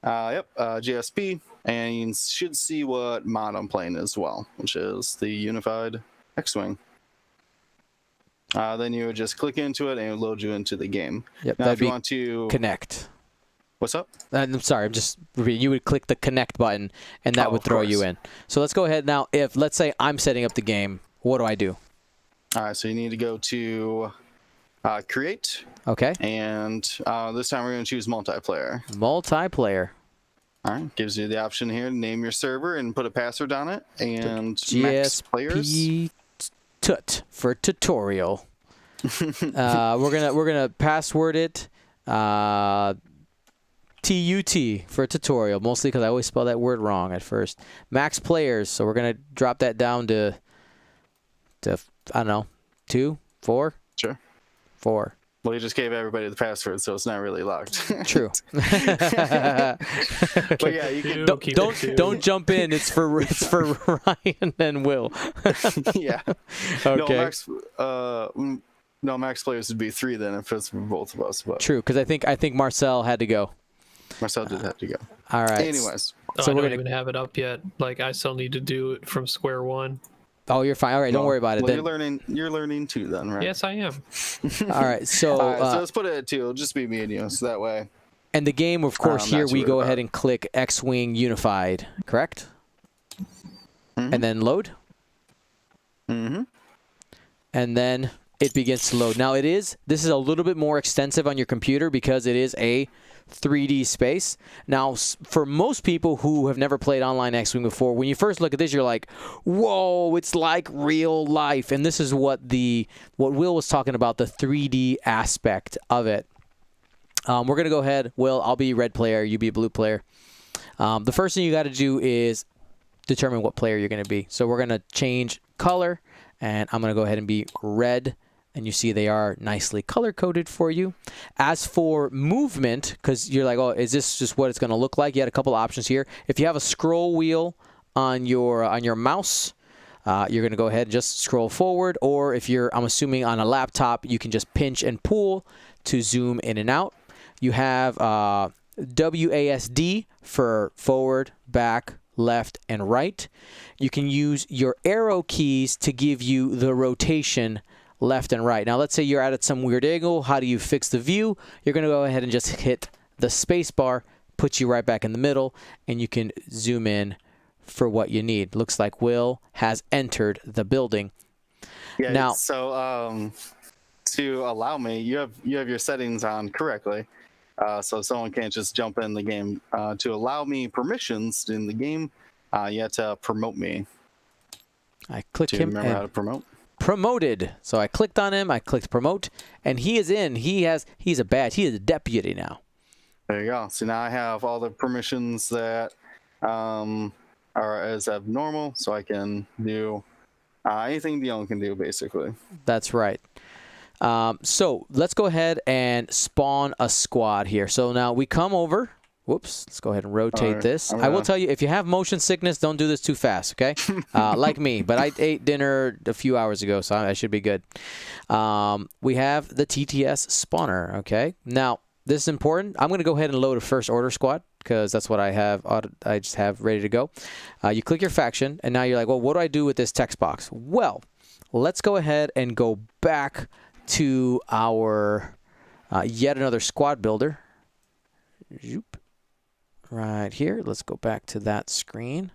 Yep, GSP. And you should see what mod I'm playing as well, which is the Unified X-Wing. Then you would just click into it and it would load you into the game. Yep, now, if you want to connect. What's up? I'm sorry, I'm just repeating. You would click the connect button, and that would throw you in. So let's go ahead now. If, let's say, I'm setting up the game, what do I do? All right, so you need to go to create. Okay. And this time we're going to choose multiplayer. Multiplayer. All right, gives you the option here to name your server and put a password on it. And max players. Tut for tutorial. We're gonna password it. TUT for tutorial, mostly because I always spell that word wrong at first. Max players, so we're going to drop that down to I don't know, 2, 4? Sure. 4. Well, you just gave everybody the password, so it's not really locked. True. But yeah, you can don't jump in. It's for Ryan and Will. Yeah. Okay. No, max players would be 3 then if it's for both of us. But. True, because I think Marcel had to go. Marcel did have to go. All right. Anyways, so I don't even have it up yet. Like I still need to do it from square one. Oh, you're fine. All right, don't worry about it. Well, then. You're learning too, then, right? Yes, I am. All right, so so let's put it at 2. It'll just be me and you, so that way. And the game, of course, here we go ahead and click X-Wing Unified, correct? Mm-hmm. And then load. Mm-hmm. And then it begins to load. Now this is a little bit more extensive on your computer because it is a 3D space. Now, for most people who have never played online X-Wing before, when you first look at this, you're like, whoa, it's like real life. And this is what Will was talking about, the 3D aspect of it. We're going to go ahead. Will, I'll be red player. You be blue player. The first thing you got to do is determine what player you're going to be. So we're going to change color, and I'm going to go ahead and be red. And you see they are nicely color-coded for you. As for movement, because you're like, oh, is this just what it's going to look like? You had a couple options here. If you have a scroll wheel on your mouse, you're going to go ahead and just scroll forward. Or if you're, I'm assuming, on a laptop, you can just pinch and pull to zoom in and out. You have WASD for forward, back, left, and right. You can use your arrow keys to give you the rotation left and right. Now, let's say you're at some weird angle. How do you fix the view? You're going to go ahead and just hit the space bar, puts you right back in the middle, and you can zoom in for what you need. Looks like Will has entered the building. Yeah. Now, so to allow me, you have your settings on correctly, so someone can't just jump in the game. To allow me permissions in the game, you have to promote me. I click Do you him remember how to and promote? promoted. So I clicked on him. I clicked promote, and he is in. He's a badge. He is a deputy now. There you go. So now I have all the permissions that are as abnormal, so I can do anything Dion can do, basically. That's right. So let's go ahead and spawn a squad here. So now we come over. Whoops. Let's go ahead and rotate this. I will tell you, if you have motion sickness, don't do this too fast, okay? Like me. But I ate dinner a few hours ago, so I should be good. We have the TTS spawner, okay? Now, this is important. I'm going to go ahead and load a first order squad because that's what I have. I just have ready to go. You click your faction, and now you're like, well, what do I do with this text box? Well, let's go ahead and go back to our yet another squad builder. Zoop. Right here. Let's go back to that screen.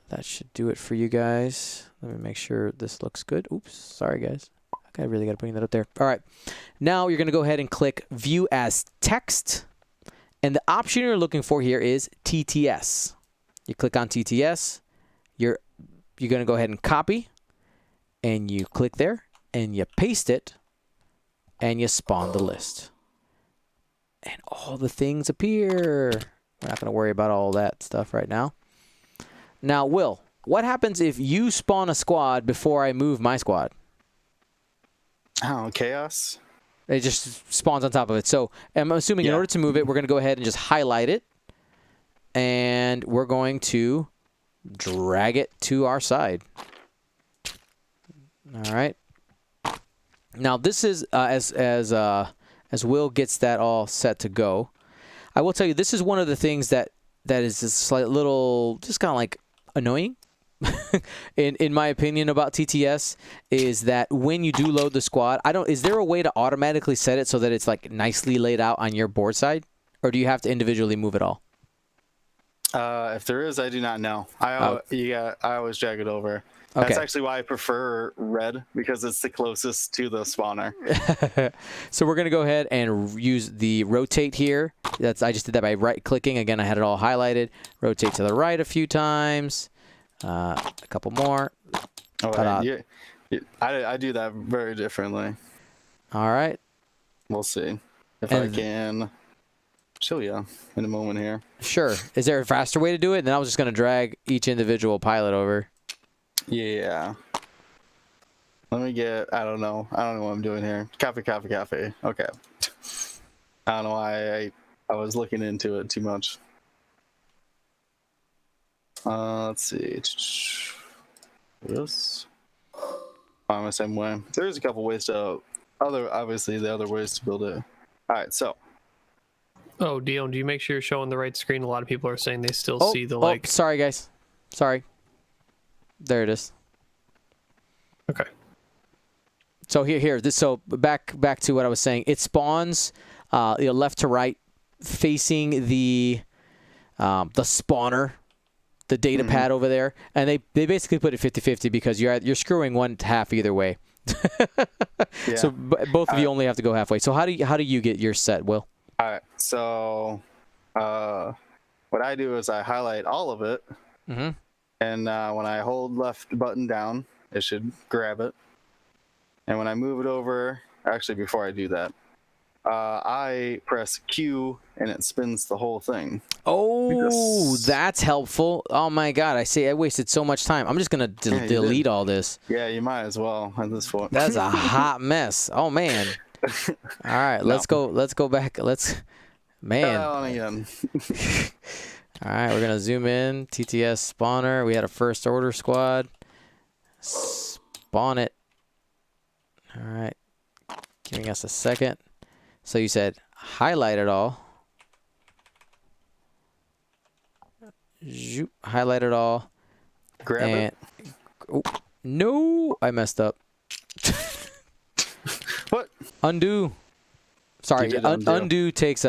That should do it for you guys. Let me make sure this looks good. Oops. Sorry, guys. I really got to bring that up there. All right. Now you're going to go ahead and click View as Text. And the option you're looking for here is TTS. You click on TTS. You're going to go ahead and copy. And you click there. And you paste it. And you spawn the list. And all the things appear. We're not going to worry about all that stuff right now. Now, Will, what happens if you spawn a squad before I move my squad? Oh, chaos? It just spawns on top of it. So I'm assuming in order to move it, we're going to go ahead and just highlight it. And we're going to drag it to our side. All right. Now, this is as Will gets that all set to go. I will tell you, this is one of the things that is a slight little, just kind of like annoying, in my opinion, about TTS, is that when you do load the squad, is there a way to automatically set it so that it's like nicely laid out on your board side, or do you have to individually move it all? If there is, I do not know. I always drag it over. Okay. That's actually why I prefer red, because it's the closest to the spawner. So we're going to go ahead and use the rotate here. I just did that by right-clicking. Again, I had it all highlighted. Rotate to the right a few times. A couple more. I do that very differently. All right. We'll see if I can show you in a moment here. Sure. Is there a faster way to do it? And then I was just going to drag each individual pilot over. Yeah. Let me get, I don't know what I'm doing here. Copy. Okay. I don't know why I was looking into it too much. Let's see. This. I'm the same way. There's a couple ways to, obviously the other ways to build it. All right, so. Oh, Dion, do you make sure you're showing the right screen? A lot of people are saying they still see the like. Sorry, guys. Sorry. There it is. Okay. So so back to what I was saying. It spawns left to right, facing the spawner, the data pad over there, and they basically put it 50-50 because you're screwing one half either way. Yeah. So both of you only have to go halfway. So how do you get your set, Will? All right. So what I do is I highlight all of it. Mm-hmm. And when I hold left button down, it should grab it. And when I move it over, actually before I do that, I press Q and it spins the whole thing. Oh, that's helpful. Oh my God, I wasted so much time. I'm just gonna delete all this. Yeah, you might as well at this point. That's a hot mess. Oh man. All right, let's go back. Man. Again. All right, we're gonna zoom in. TTS spawner. We had a first order squad. Spawn it. All right, giving us a second. So you said highlight it all. Zoop, highlight it all. Grab it. Oh, no, I messed up. What? Undo. Sorry, undo. takes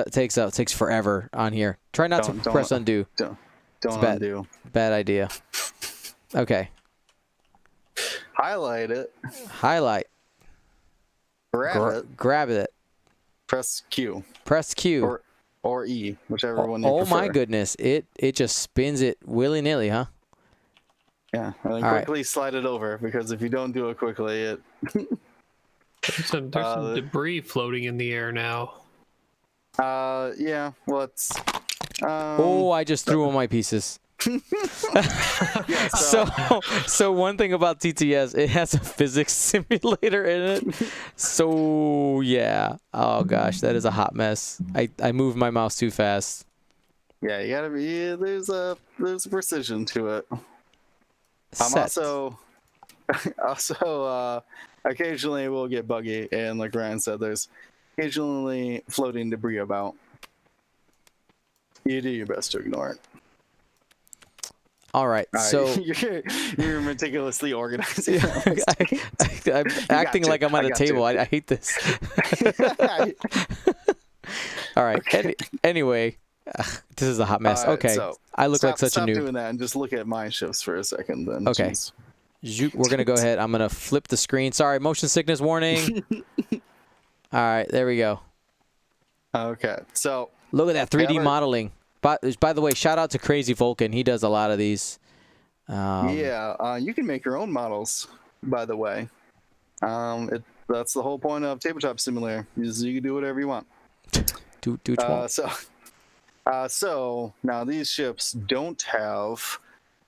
forever on here. Try not to press undo. Don't undo. Bad idea. Okay. Highlight it. Highlight. Grab it. Press Q. Press Q. Or E, whichever one you prefer. prefer. My goodness, it just spins it willy-nilly, huh? Yeah, and then quickly slide it over, because if you don't do it quickly, it... There's some debris floating in the air now. Yeah, well, it's... oh, I just threw all my pieces. Yeah, so one thing about TTS, it has a physics simulator in it. So yeah, oh gosh, that is a hot mess. I moved my mouse too fast. Yeah, you gotta be. There's a precision to it. I'm also occasionally we'll get buggy, and like Ryan said, there's occasionally floating debris about. You do your best to ignore it. All right, so you're meticulously organizing. I'm acting like I'm at a table. I hate this. All right. Okay. Anyway, this is a hot mess. Okay, so I look like such a noob. Stop doing that and just look at my shifts for a second. Then. Okay. Zoop, we're gonna go ahead. I'm gonna flip the screen. Sorry, motion sickness warning. All right, there we go. Okay, so look at that 3D modeling. By the way, shout out to Crazy Vulcan. He does a lot of these. Yeah, you can make your own models, by the way. That's the whole point of Tabletop Simulator. Is you can do whatever you want. So now these ships don't have,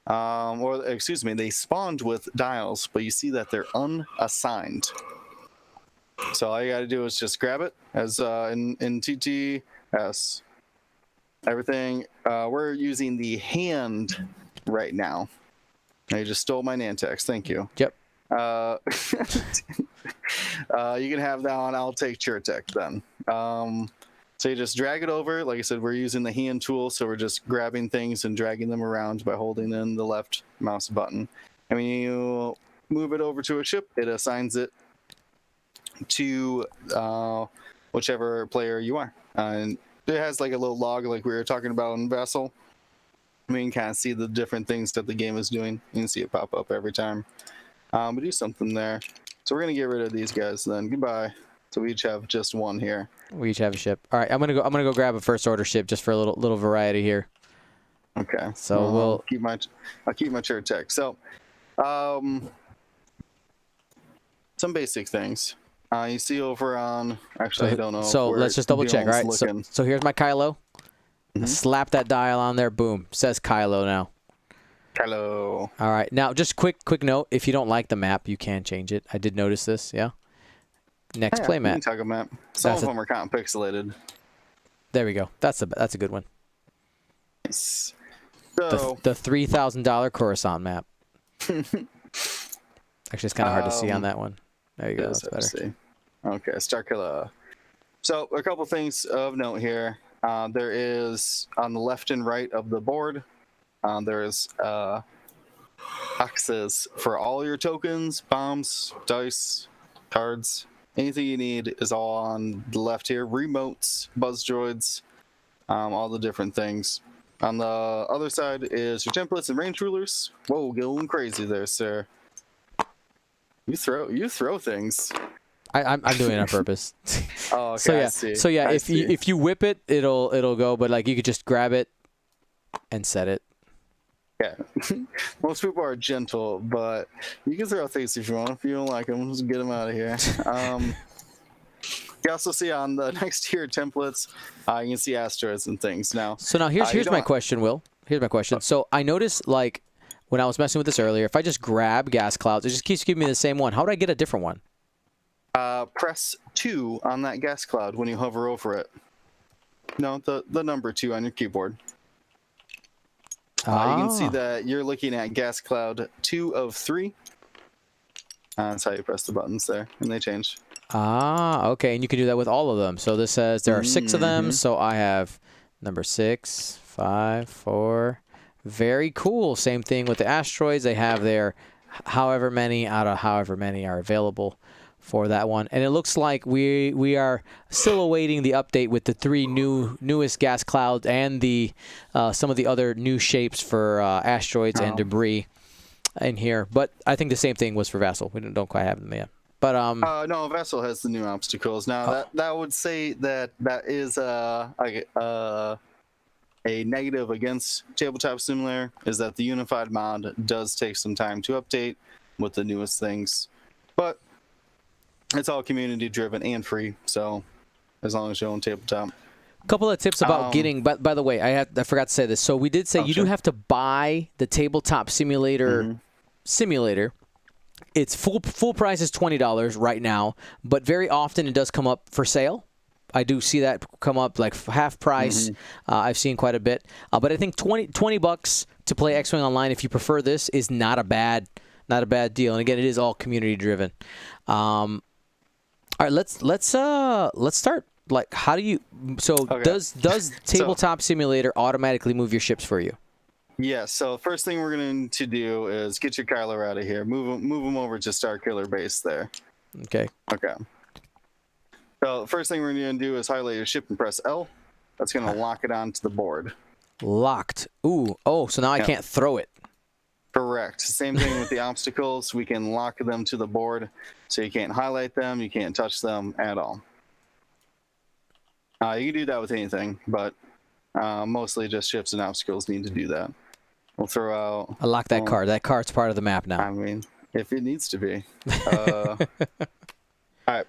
or excuse me, they spawned with dials, but you see that they're unassigned. So all you got to do is just grab it, as in TTS. Everything, we're using the hand right now. You just stole my Nantex, thank you. Yep. You can have that on, I'll take ChairTech then. So you just drag it over. Like I said, we're using the hand tool, so we're just grabbing things and dragging them around by holding in the left mouse button. And when you move it over to a ship, it assigns it to whichever player you are. And it has like a little log like we were talking about in Vassal. We can kind of see the different things that the game is doing. You can see it pop up every time. We do something there. So we're going to get rid of these guys then. Goodbye. So we each have just one here. We each have a ship. All right, I'm gonna go grab a first order ship just for a little variety here. Okay. So I'll keep my ChairTech. So some basic things. You see over on, actually, I don't know. So let's just double check, right? So here's my Kylo. Slap that dial on there. Boom. Says Kylo now. Kylo. All right. Now, just quick note. If you don't like the map, you can change it. I did notice this. Yeah. Next play map. Toggle map. Some of them are kind of pixelated. There we go. That's a good one. Nice. So the $3,000 Coruscant map. Actually, it's kind of hard to see on that one. There you go. That's better. Okay, Starkiller. So a couple things of note here. There is on the left and right of the board. There is boxes for all your tokens, bombs, dice, cards. Anything you need is all on the left here. Remotes, buzz droids, all the different things. On the other side is your templates and range rulers. Whoa, going crazy there, sir. You throw things. I'm doing it on purpose. Oh, okay. So yeah, if you whip it, it'll go. But like you could just grab it and set it. Yeah, most people are gentle, but you can throw things if you want. If you don't like them, just get them out of here. You also see on the next tier templates, you can see asteroids and things. Now, So now here's my question, Will. Here's my question. So I noticed, like, when I was messing with this earlier, if I just grab gas clouds, it just keeps giving me the same one. How would I get a different one? Press 2 on that gas cloud when you hover over it. No, the number 2 on your keyboard. You can see that you're looking at gas cloud 2 of 3. That's how you press the buttons there, and they change. Okay, and you can do that with all of them. So this says there are 6 of them, so I have number 6, 5, 4. Very cool. Same thing with the asteroids. They have their however many out of however many are available for that one. And it looks like we are still awaiting the update with the 3 newest gas clouds and the some of the other new shapes for asteroids and debris in here. But I think the same thing was for Vassal. We don't quite have them yet. But no, Vassal has the new obstacles. Now that would say that is a negative against Tabletop Simulator, is that the unified mod does take some time to update with the newest things. But it's all community driven and free, so as long as you own Tabletop. A couple of tips about getting, but by the way, I forgot to say this. So we did say you do have to buy the Tabletop Simulator simulator. It's full price is $20 right now, but very often it does come up for sale. I do see that come up like half price. I've seen quite a bit, but I think $20 to play X-Wing Online, if you prefer this, is not a bad deal. And again, it is all community driven. All right, let's start. Like, how do you? So does Tabletop Simulator automatically move your ships for you? Yeah. So first thing we're going to do is get your Kyler out of here. Move him over to Starkiller base there. Okay. Okay. So first thing we're going to do is highlight your ship and press L. That's going to lock it onto the board. Locked. Ooh. Oh, so now I can't throw it. Correct. Same thing with the obstacles. We can lock them to the board, so you can't highlight them, you can't touch them at all. You can do that with anything, but mostly just ships and obstacles need to do that. We'll throw out... I lock that card. That card's part of the map now. I mean, if it needs to be. All right.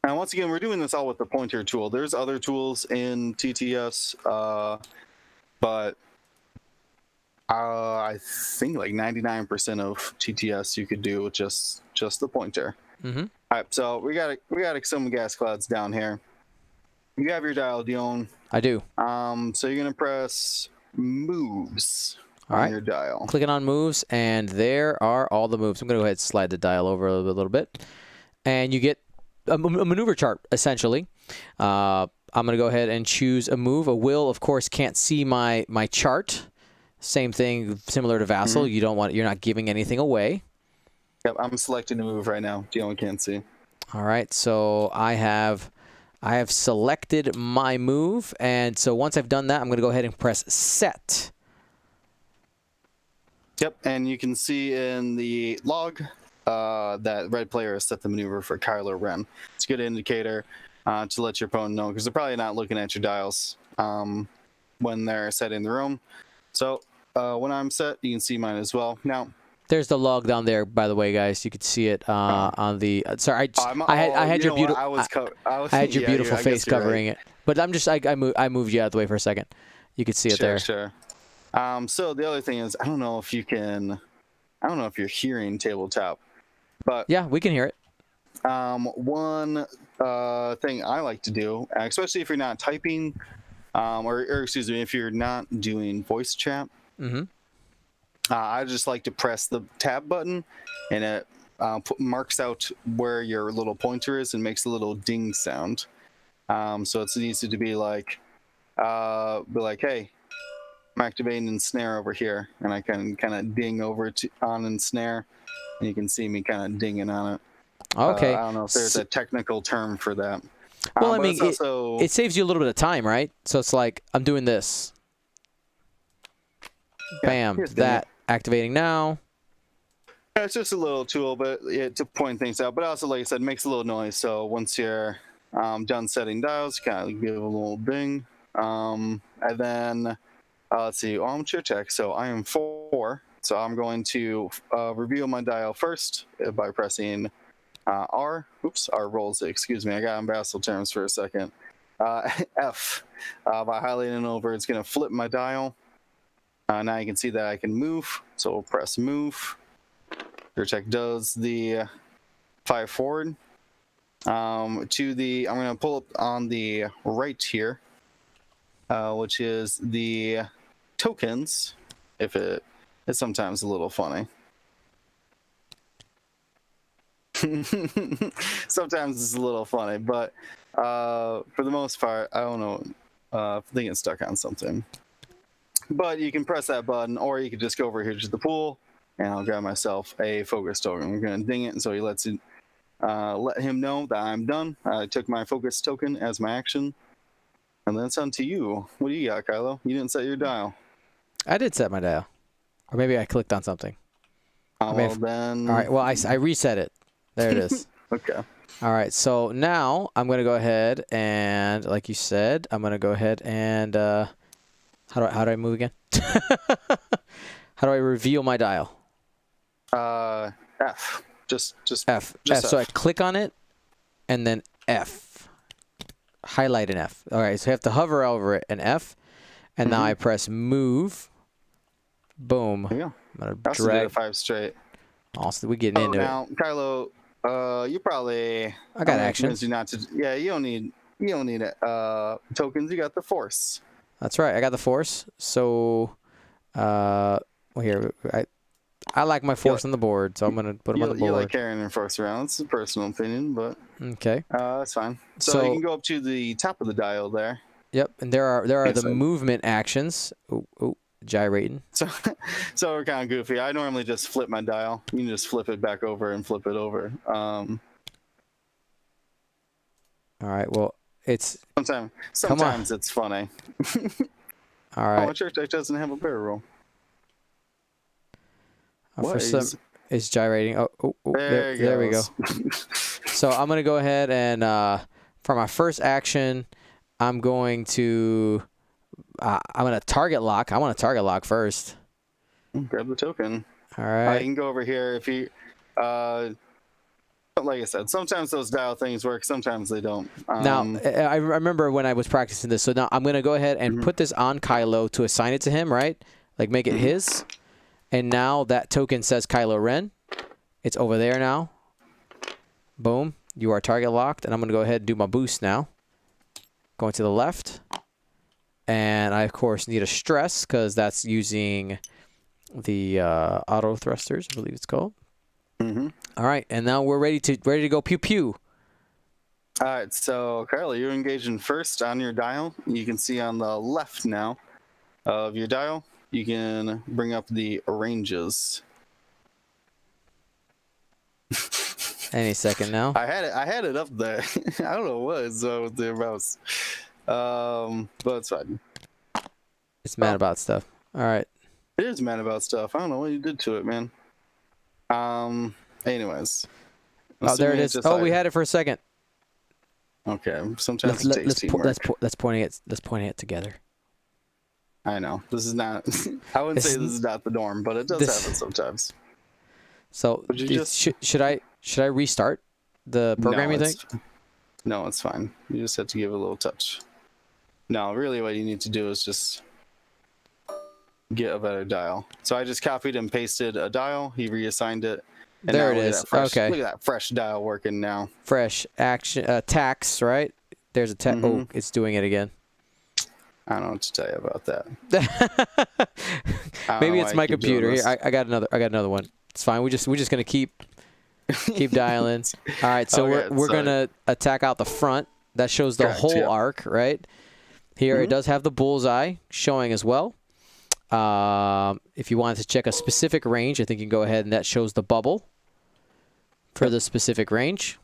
Now, once again, we're doing this all with the pointer tool. There's other tools in TTS, but I think like 99% of TTS you could do with just the pointer. All right, so we got some gas clouds down here. You have your dial, Dion. I do. So you're gonna press moves on your dial. Clicking on moves, and there are all the moves. I'm gonna go ahead and slide the dial over a little bit, and you get a maneuver chart essentially. I'm gonna go ahead and choose a move. A Will, of course, can't see my chart. Same thing, similar to Vassal. You're not giving anything away. Yep, I'm selecting a move right now. Dion can't see. All right, so I have selected my move, and so once I've done that, I'm going to go ahead and press set. Yep, and you can see in the log that red player has set the maneuver for Kylo Ren. It's a good indicator to let your opponent know, because they're probably not looking at your dials when they're setting their own. So when I'm set, you can see mine as well. Now, there's the log down there, by the way, guys. You could see it on the. Sorry, I had your beautiful. I had your beautiful face covering it, but I moved you out of the way for a second. You could see it there. Sure. So the other thing is, I don't know if you're hearing Tabletop, but yeah, we can hear it. One thing I like to do, especially if you're not typing, or excuse me, if you're not doing voice chat. I just like to press the tab button, and it marks out where your little pointer is and makes a little ding sound. So it's easy to be like, hey, I'm activating ensnare over here, and I can kind of ding over on ensnare, and you can see me kind of dinging on it. Okay. I don't know if there's a technical term for that. Well, I mean, it saves you a little bit of time, right? So it's like, I'm doing this. Bam, that. Activating now. Yeah, it's just a little tool, but to point things out. But also, like I said, it makes a little noise. So once you're done setting dials, kind of give a little ding. And then let's see, armature check. So I am 4. So I'm going to reveal my dial first by pressing R rolls it. Excuse me, I got on Vassal terms for a second. F, by highlighting over, it's going to flip my dial. Now you can see that I can move, so we'll press move. Your check does the 5 forward. I'm going to pull up on the right here, which is the tokens. It's sometimes a little funny. Sometimes it's a little funny, but for the most part, I don't know. I think it's stuck on something. But you can press that button, or you can just go over here to the pool, and I'll grab myself a focus token. We're going to ding it, and so he lets it, let him know that I'm done. I took my focus token as my action, and then it's on to you. What do you got, Kylo? You didn't set your dial. I did set my dial. Or maybe I clicked on something. Then... All right, well, I reset it. There it is. Okay. All right, so now I'm going to go ahead and, like you said, I'm going to go ahead and, how do I move again? How do I reveal my dial? F. Just F. Just F. So F. I click on it, and then F. Highlight an F. All right, so I have to hover over it, an F, and now I press move. Boom. There you go. I'm I going to drag. 5 straight. Also, we're getting into now, it. Kylo, you probably... I got actions. You not to, yeah, you don't need tokens. You got the force. That's right. I got the force. So, well, here, I like my force on the board, so I'm going to put them on the board. You like carrying your force around. It's a personal opinion, but okay. That's fine. So you can go up to the top of the dial there. Yep, and there are the movement actions. Ooh, gyrating. So we're kind of goofy. I normally just flip my dial. You can just flip it back over and flip it over. All right. Well, it's sometimes it's funny. all right. Oh, my church deck doesn't have a barrel roll. It's gyrating. Oh, there we go. So I'm gonna go ahead and for my first action, I'm going to target lock. I want to target lock first. Grab the token. All right. You can go over here if you. Like I said, sometimes those dial things work, sometimes they don't. Now, I remember when I was practicing this. So now I'm going to go ahead and put this on Kylo to assign it to him, right? Like make it his. And now that token says Kylo Ren. It's over there now. Boom. You are target locked. And I'm going to go ahead and do my boost now. Going to the left. And I, of course, need a stress because that's using the auto thrusters, I believe it's called. All right, and now we're ready to go pew pew. All right, so Carly, you're engaging first on your dial. You can see on the left now of your dial, you can bring up the ranges. Any second now. I had it up there. I don't know what it's with the mouse, but it's fine. It's mad about stuff. All right. It is mad about stuff. I don't know what you did to it, man. Anyways. Oh, there it is. Oh, we had it for a second. Okay. Sometimes it takes teamwork. Let's point it together. I know. This is not... I wouldn't say this is not the norm, but it does happen sometimes. So, should I restart the program, you think? No, it's fine. You just have to give it a little touch. No, really what you need to do is just get a better dial. So I just copied and pasted a dial. He reassigned it. And there it is. Okay. Look at that fresh dial working now. Fresh action tax, right? There's a tax. Oh, it's doing it again. I don't know what to tell you about that. Maybe it's my computer. Here, I got another one. It's fine. We're just gonna keep dialing. All right. So we're gonna attack out the front. That shows the whole arc, right? Here it does have the bullseye showing as well. If you wanted to check a specific range, I think you can go ahead and that shows the bubble for the specific range.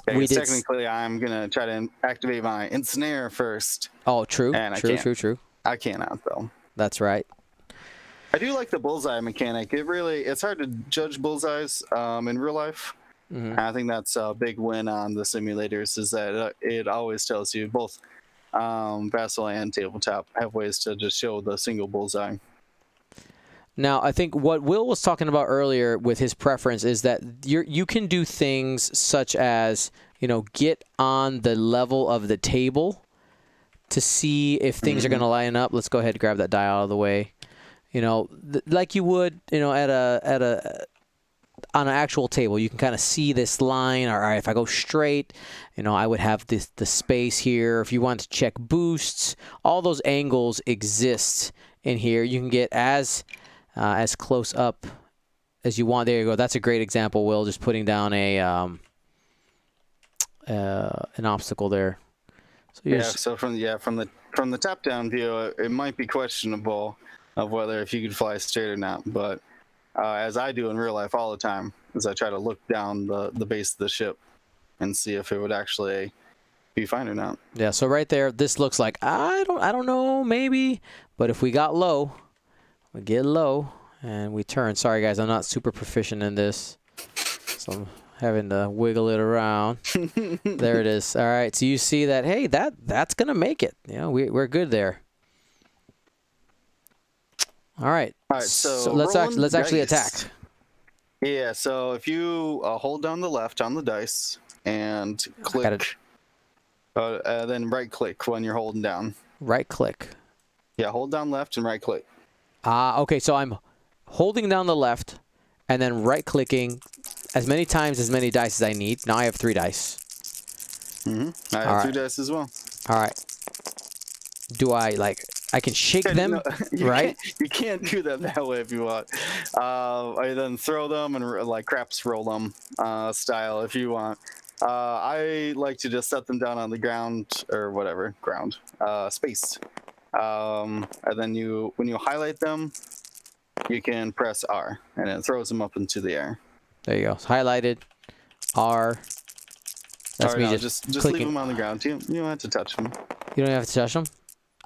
Okay, technically, I'm going to try to activate my ensnare first. Oh, true. And True. I cannot, though. That's right. I do like the bullseye mechanic. It's hard to judge bullseyes in real life. I think that's a big win on the simulators is that it always tells you both Vassal and Tabletop have ways to just show the single bullseye. Now, I think what Will was talking about earlier with his preference is that you can do things such as, get on the level of the table to see if things are going to line up. Let's go ahead and grab that die out of the way. Like you would, on an actual table, you can kind of see this line. All right, if I go straight, I would have the space here. If you want to check boosts, all those angles exist in here. You can get as close up as you want. There you go. That's a great example, Will, just putting down an obstacle there. So from the top down view, it might be questionable of whether if you could fly straight or not. But as I do in real life all the time, is I try to look down the base of the ship and see if it would actually be fine or not. Yeah. So right there, this looks like I don't know, maybe. But if we got low. We get low, and we turn. Sorry, guys, I'm not super proficient in this, so I'm having to wiggle it around. There it is. All right, so you see that, hey, that's going to make it. We're good there. All right, so let's actually attack. Yeah, so if you hold down the left on the dice and click, then right-click when you're holding down. Right-click. Yeah, hold down left and right-click. Okay, so I'm holding down the left and then right-clicking as many times as many dice as I need. Now I have 3 dice. I have 3 dice as well. All right. Do I, I can shake them, right? You can't do them that way if you want. I then throw them and, craps roll them style if you want. I like to just set them down on the ground or whatever, space. And then when you highlight them, you can press R, and it throws them up into the air. There you go. It's highlighted. R. That's me just clicking. leave them on the ground. You don't have to touch them. You don't have to touch them?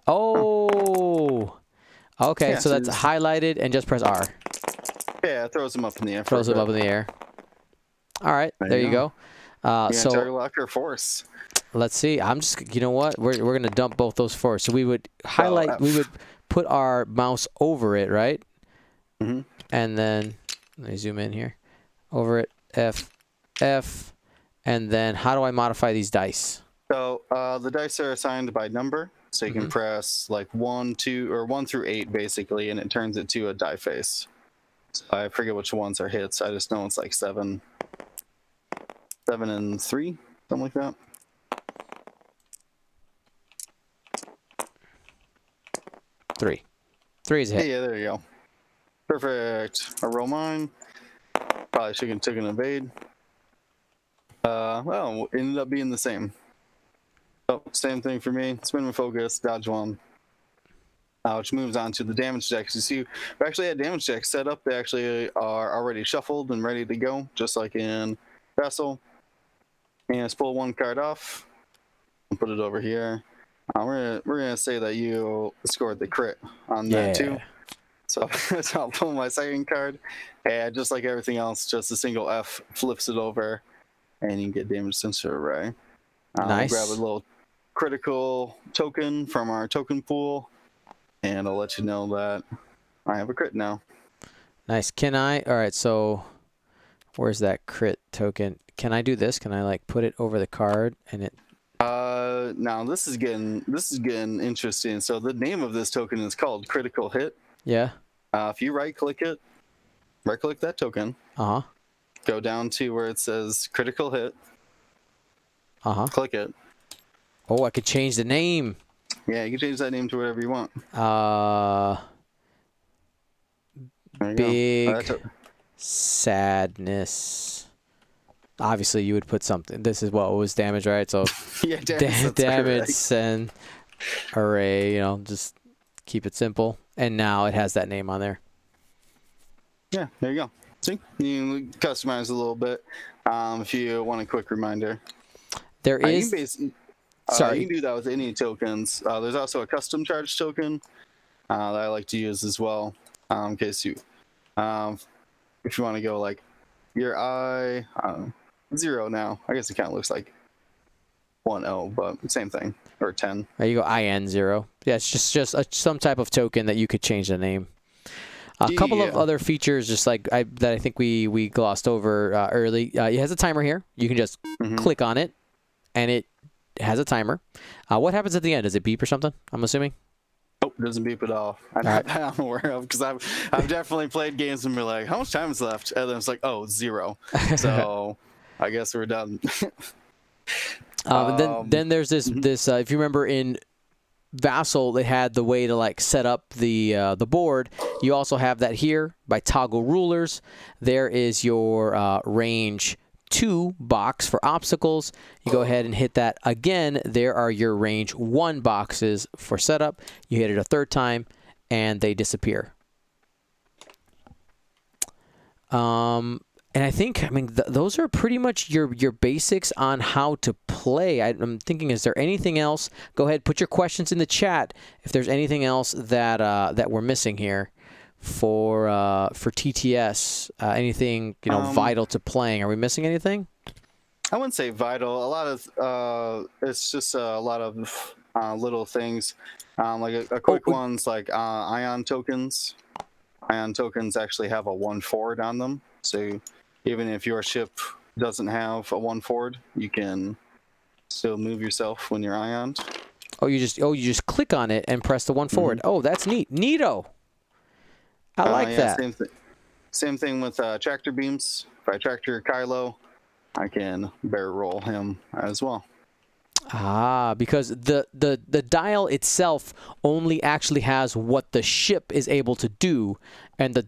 Oh. Okay, Yeah, so that's highlighted and just press R. Yeah, it throws them up in the air. Throws them up in the air. All right, there you go. So anti-lock or force. Let's see. I'm just, you know what? We're going to dump both those first. So we would highlight, we would put our mouse over it, right? Mm-hmm. And then, let me zoom in here. Over it, F, and then how do I modify these dice? So the dice are assigned by number. So you can press 1, 2, or 1 through 8 basically, and it turns it to a die face. So I forget which ones are hits. I just know it's 7 and 3, something like that. 3. 3 is a hit. Yeah, there you go. Perfect. I roll mine. Probably should have taken an evade. Well, it ended up being the same. So, same thing for me. Spin with focus, dodge 1. Which moves on to the damage decks. You see, we actually had damage decks set up. They actually are already shuffled and ready to go, just like in Vassal. And let's pull 1 card off and put it over here. We're gonna say that you scored the crit on that too. So I'll pull my second card, and just like everything else, just a single F flips it over, and you can get damage sensor array. Nice. We'll grab a little critical token from our token pool, and I'll let you know that I have a crit now. Nice. Can I? All right. So where's that crit token? Can I do this? Can I put it over the card and it? Now this is getting interesting. So the name of this token is called Critical Hit. Yeah. If you right-click that token. Go down to where it says Critical Hit. Click it. Oh, I could change the name. Yeah, you can change that name to whatever you want. Big sadness. Obviously, you would put something. This is what was damage, right? So yeah, damage and array. Just keep it simple. And now it has that name on there. Yeah, there you go. See, you can customize a little bit if you want a quick reminder. There is. Sorry, you can do that with any tokens. There's also a custom charge token that I like to use as well, in case you, if you want to go your eye 0 now. I guess it kind of looks like 1-0, but same thing, or 10. There you go, IN 0. Yeah, it's just some type of token that you could change the name. A couple of Yeah. other features, just like that I think we glossed over early. It has a timer here. You can just click on it, and it has a timer. What happens at the end? Does it beep or something? I'm assuming. Nope, doesn't beep at all. That I'm aware of, because I've definitely played games and we're like, how much time is left? And then it's like, oh, 0. So I guess we're done. And then there's this if you remember in Vassal, they had the way to like set up the board. You also have that here by toggle rulers. There is your range 2 box for obstacles. You go ahead and hit that again. There are your range 1 boxes for setup. You hit it a third time and they disappear. And I think, I mean, those are pretty much your basics on how to play. I'm thinking, is there anything else? Go ahead, put your questions in the chat if there's anything else that that we're missing here for TTS. Anything vital to playing? Are we missing anything? I wouldn't say vital. A lot of it's just a lot of little things. Like a quick one's like ion tokens. Ion tokens actually have a 1 forward on them, so even if your ship doesn't have a 1 forward, you can still move yourself when you're ioned. You just click on it and press the 1 forward. Oh, that's neat. Neato. I like that. Same thing with tractor beams. If I tractor Kylo, I can barrel roll him as well. Because the dial itself only actually has what the ship is able to do, and the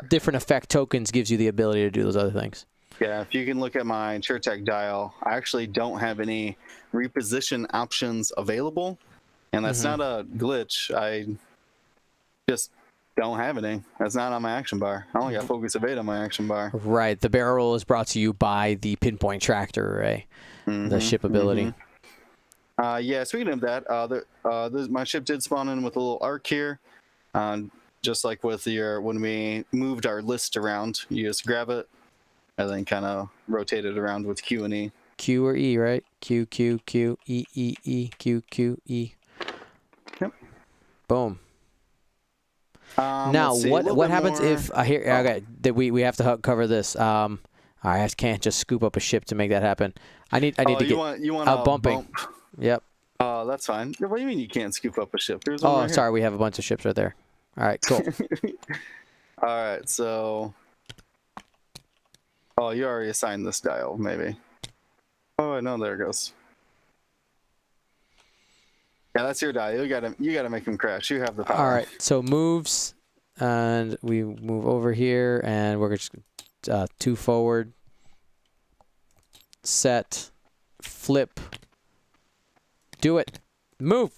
different effect tokens gives you the ability to do those other things. Yeah, if you can look at my SureTech dial, I actually don't have any reposition options available, and that's not a glitch. I just don't have any. That's not on my action bar. I only got focus evade on my action bar. Right. The barrel roll is brought to you by the pinpoint tractor array, the ship ability. Yeah, speaking of that, my ship did spawn in with a little arc here. Just like with when we moved our list around, you just grab it and then kind of rotate it around with Q and E. Q or E, right? Q, Q, Q, E, E, E, Q, Q, E. Yep. Boom. Now, what happens if we have to cover this? I can't just scoop up a ship to make that happen. I need to get a bumping. Yep. Oh, that's fine. What do you mean you can't scoop up a ship? There's one right sorry, we have a bunch of ships right there. All right, cool. All right, so you already assigned this dial, maybe. Oh no, there it goes. Yeah, that's your dial. You gotta make him crash. You have the power. All right, so moves, and we move over here, and we're just 2 forward, set, flip, do it, move.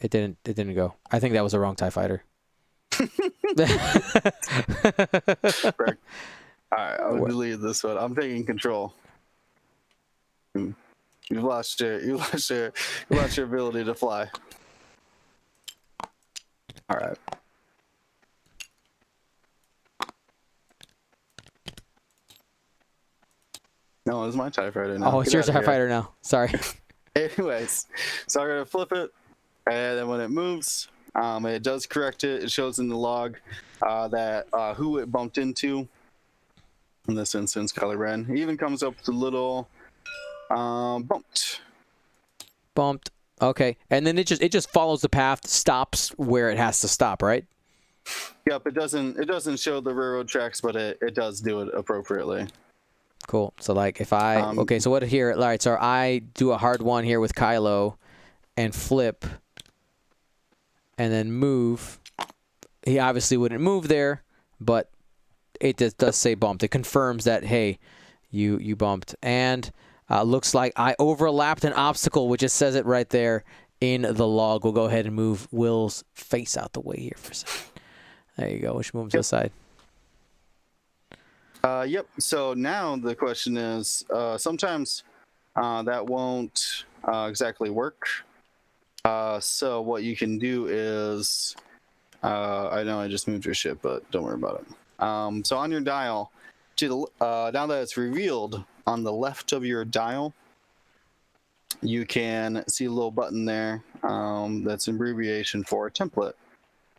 It didn't go. I think that was the wrong TIE fighter. All right, I'll delete this one. I'm taking control. You lost your ability to fly. All right. No, it's my TIE fighter now. Oh, it's your TIE fighter now. Sorry. Anyways, so I'm gonna flip it, and then when it moves, it does correct it. It shows in the log that who it bumped into. In this instance, Kylo Ren. It even comes up with a little bumped. Okay, and then it just follows the path, stops where it has to stop, right? Yep. It doesn't show the railroad tracks, but it does do it appropriately. Cool. So like if I okay, so what here? All right, so I do a hard one here with Kylo, and flip, and then move. He obviously wouldn't move there, but it does say bumped. It confirms that hey, you bumped, and looks like I overlapped an obstacle, which just says it right there in the log. We'll go ahead and move Will's face out the way here for a second. There you go. We should move him to the side. Yep. So now the question is, sometimes that won't exactly work. So what you can do is, I know I just moved your ship, but don't worry about it. So on your dial, now that it's revealed on the left of your dial, you can see a little button there That's an abbreviation for a template.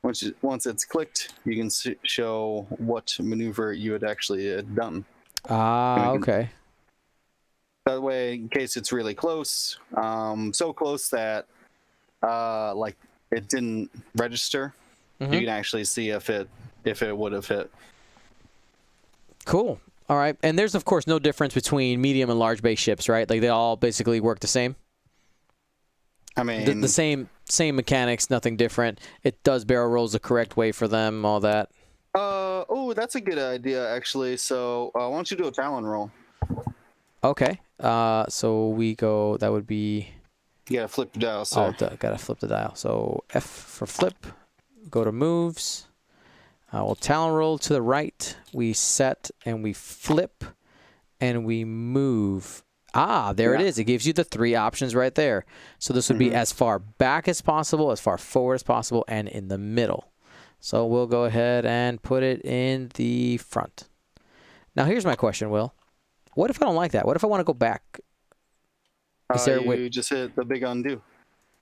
Once it's clicked, you can show what maneuver you had actually done. Ah, okay. That way, in case it's really close, so close that like it didn't register, you can actually see if it would have hit. Cool. All right. And there's, of course, no difference between medium and large base ships, right? Like, they all basically work the same? I mean... The same mechanics, nothing different. It does barrel rolls the correct way for them, all that. Oh, that's a good idea, actually. So, why don't you do a Talon roll? Okay. So we go, that would be... You gotta flip the dial, sir. Gotta flip the dial. So F for flip. Go to moves. We'll Talon roll to the right. We set and we flip and we move. Ah, there it is. It gives you the 3 options right there. So this would be as far back as possible, as far forward as possible, and in the middle. So we'll go ahead and put it in the front. Now here's my question, Will. What if I don't like that? What if I want to go back? Is there a way? You just hit the big undo.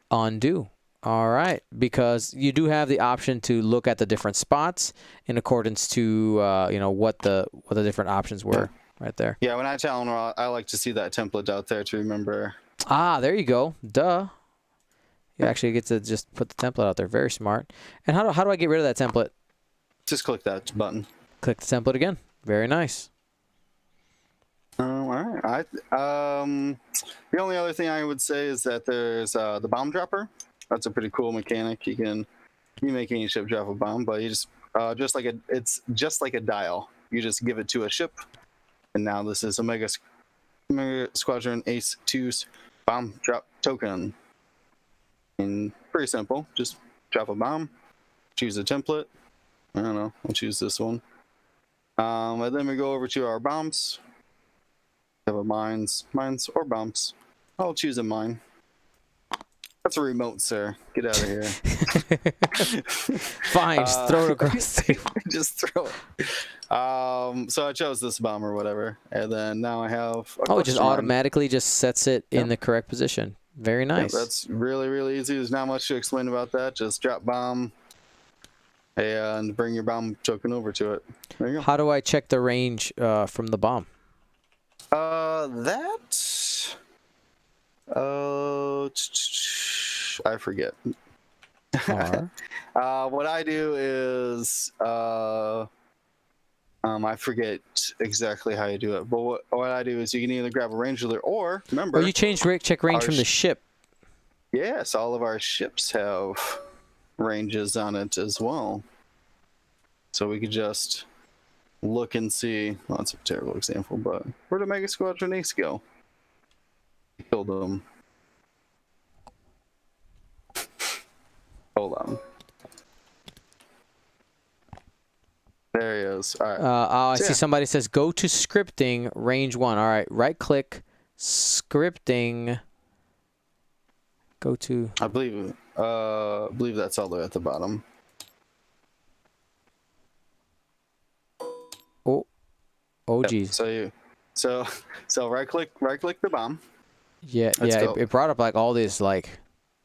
Undo. All right, because you do have the option to look at the different spots in accordance to what the different options were right there. Yeah, when I Talon roll, I like to see that template out there to remember. Ah, there you go. Duh. You actually get to just put the template out there. Very smart. And how do I get rid of that template? Just click that button. Click the template again. Very nice. All right. The only other thing I would say is that there's the bomb dropper. That's a pretty cool mechanic. You can make any ship drop a bomb, but you just it's just like a dial. You just give it to a ship, and now this is a Mega Squadron Ace 2's bomb drop token. And pretty simple. Just drop a bomb, choose a template. I don't know. I'll choose this one. And then we go over to our bombs. We have a mines or bombs. I'll choose a mine. That's a remote, sir. Get out of here. Fine, just throw it across the table. Just throw it. So I chose this bomb or whatever, and then now I have. It just automatically just sets it in the correct position. Very nice. Yeah, that's really, really easy. There's not much to explain about that. Just drop bomb and bring your bomb token over to it. There you go. How do I check the range from the bomb? I forget. What I do is I forget exactly how you do it, but what I do is you can either grab a range ruler or remember. Oh, you check range from the ship. Yes, all of our ships have ranges on it as well, so we could just look and see. Well, that's a terrible example, but where did Mega Squadron Ace go? Killed them. Hold on. There he is. All right. I see somebody says go to scripting, range 1. All right, right click, scripting. Go to. I believe that's all the way at the bottom. Oh geez. So right click the bomb. Yeah, it brought up like all these like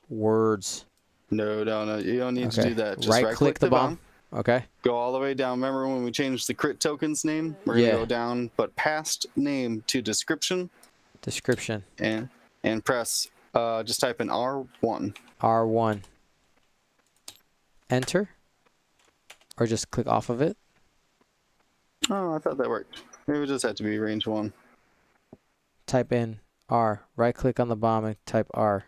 words. No, you don't need to do that. Just right click the bomb. Okay. Go all the way down. Remember when we changed the crit token's name? We're gonna go down, but past name to description. Description. And press. Just type in R1. R1. Enter. Or just click off of it. Oh, I thought that worked. Maybe it just had to be range 1. Type in R. Right click on the bomb and type R.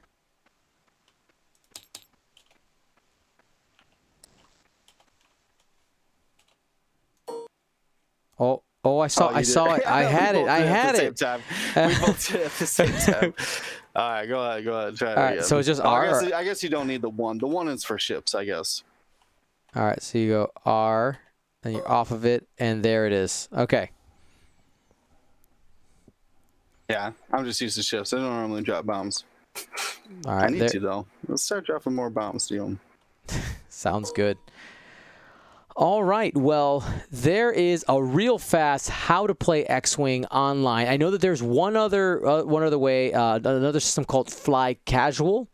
Oh, I saw it. I had it. We both did it at the same time. All right, go ahead. Try it again. So it's just R. I guess you don't need the 1. The 1 is for ships, I guess. All right, so you go R, then you're off of it, and there it is. Okay. Yeah, I'm just used to ships. I don't normally drop bombs. All right, I need to, though. Let's start dropping more bombs, Dion. Sounds good. All right. Well, there is a real fast how to play X-Wing online. I know that there's one other way, another system called Fly Casual.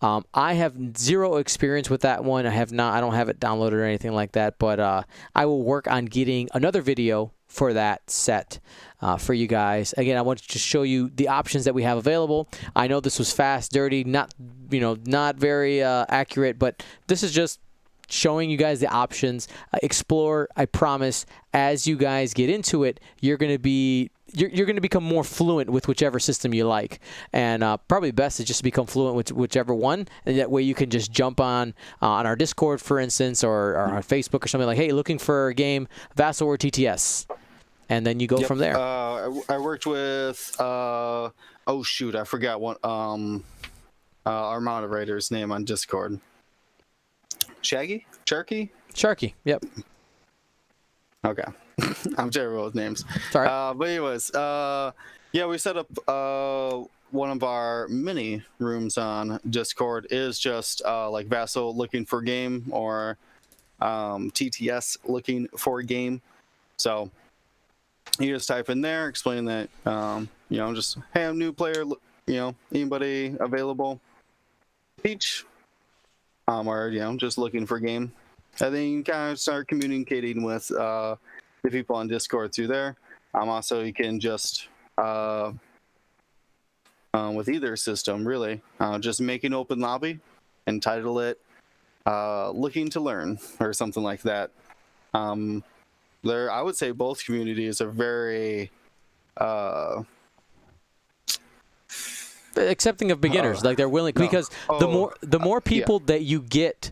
I have zero experience with that one. I don't have it downloaded or anything like that. But I will work on getting another video for that set for you guys. Again, I want to just show you the options that we have available. I know this was fast, dirty, not very accurate, but this is just showing you guys the options. Explore. I promise, as you guys get into it, you're going to become more fluent with whichever system you like, and probably best is just to become fluent with whichever one, and that way you can just jump on our Discord, for instance, or on Facebook or something, like, hey, looking for a game, Vassal or TTS, and then you go from there. I worked with oh shoot, I forgot one our moderator's name on Discord. Sharky? Yep. Okay. I'm terrible with names. Sorry. But anyways, yeah, we set up one of our mini rooms on Discord is just like Vassal looking for game or TTS looking for game. So you just type in there, explain that, just, hey, I'm a new player, anybody available? Teach. Or, just looking for game. And then you can kind of start communicating with the people on Discord through there. Also, you can just, with either system, really, just make an open lobby and title it Looking to Learn or something like that. I would say both communities are very accepting of beginners, like they're willing, because the more people that you get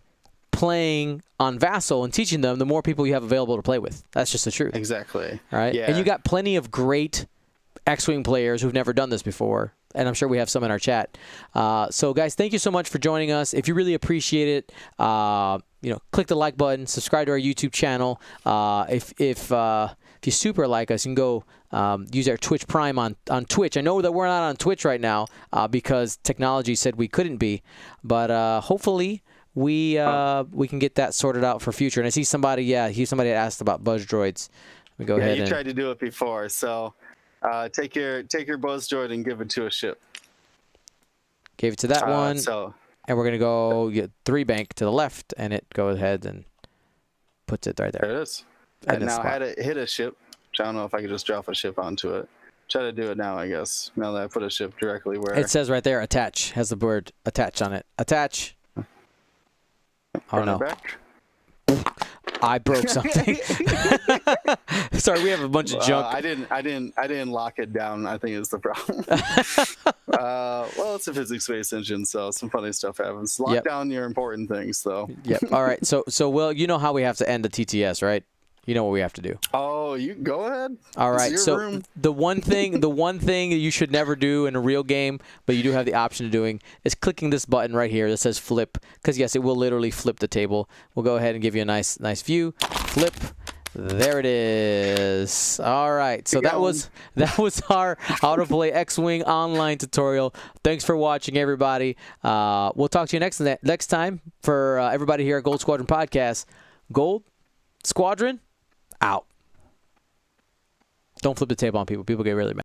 playing on Vassal and teaching them, the more people you have available to play with. That's just the truth. Exactly. Right? Yeah. And you got plenty of great X-Wing players who've never done this before, and I'm sure we have some in our chat. So guys, thank you so much for joining us. If you really appreciate it, click the like button, subscribe to our YouTube channel. If you super like us, you can go use our Twitch Prime on Twitch. I know that we're not on Twitch right now because technology said we couldn't be, but hopefully we can get that sorted out for future. And I see somebody had asked about buzz droids. Let me go ahead. You tried to do it before, so take your buzz droid and give it to a ship. Gave it to that one. And we're gonna go get 3 bank to the left, and it goes ahead and puts it right there. There it is. And now I had to hit a ship, which I don't know if I could just drop a ship onto it. Try to do it now, I guess. Now that I put a ship directly where it says right there, attach. Has the word attach on it. Attach. Oh no! Back. I broke something. Sorry, we have a bunch of junk. I didn't lock it down. I think it's the problem. Well, it's a physics-based engine, so some funny stuff happens. Lock down your important things, though. Yep. All right. So Will, you know how we have to end the TTS, right? You know what we have to do. Oh, you go ahead. All right. So the one thing that you should never do in a real game, but you do have the option of doing, is clicking this button right here that says flip, because yes, it will literally flip the table. We'll go ahead and give you a nice view. Flip. There it is. All right. So that was our how to play X-Wing online tutorial. Thanks for watching, everybody. We'll talk to you next time. For everybody here at Gold Squadron Podcast, Gold Squadron out. Don't flip the table on people. People get really mad.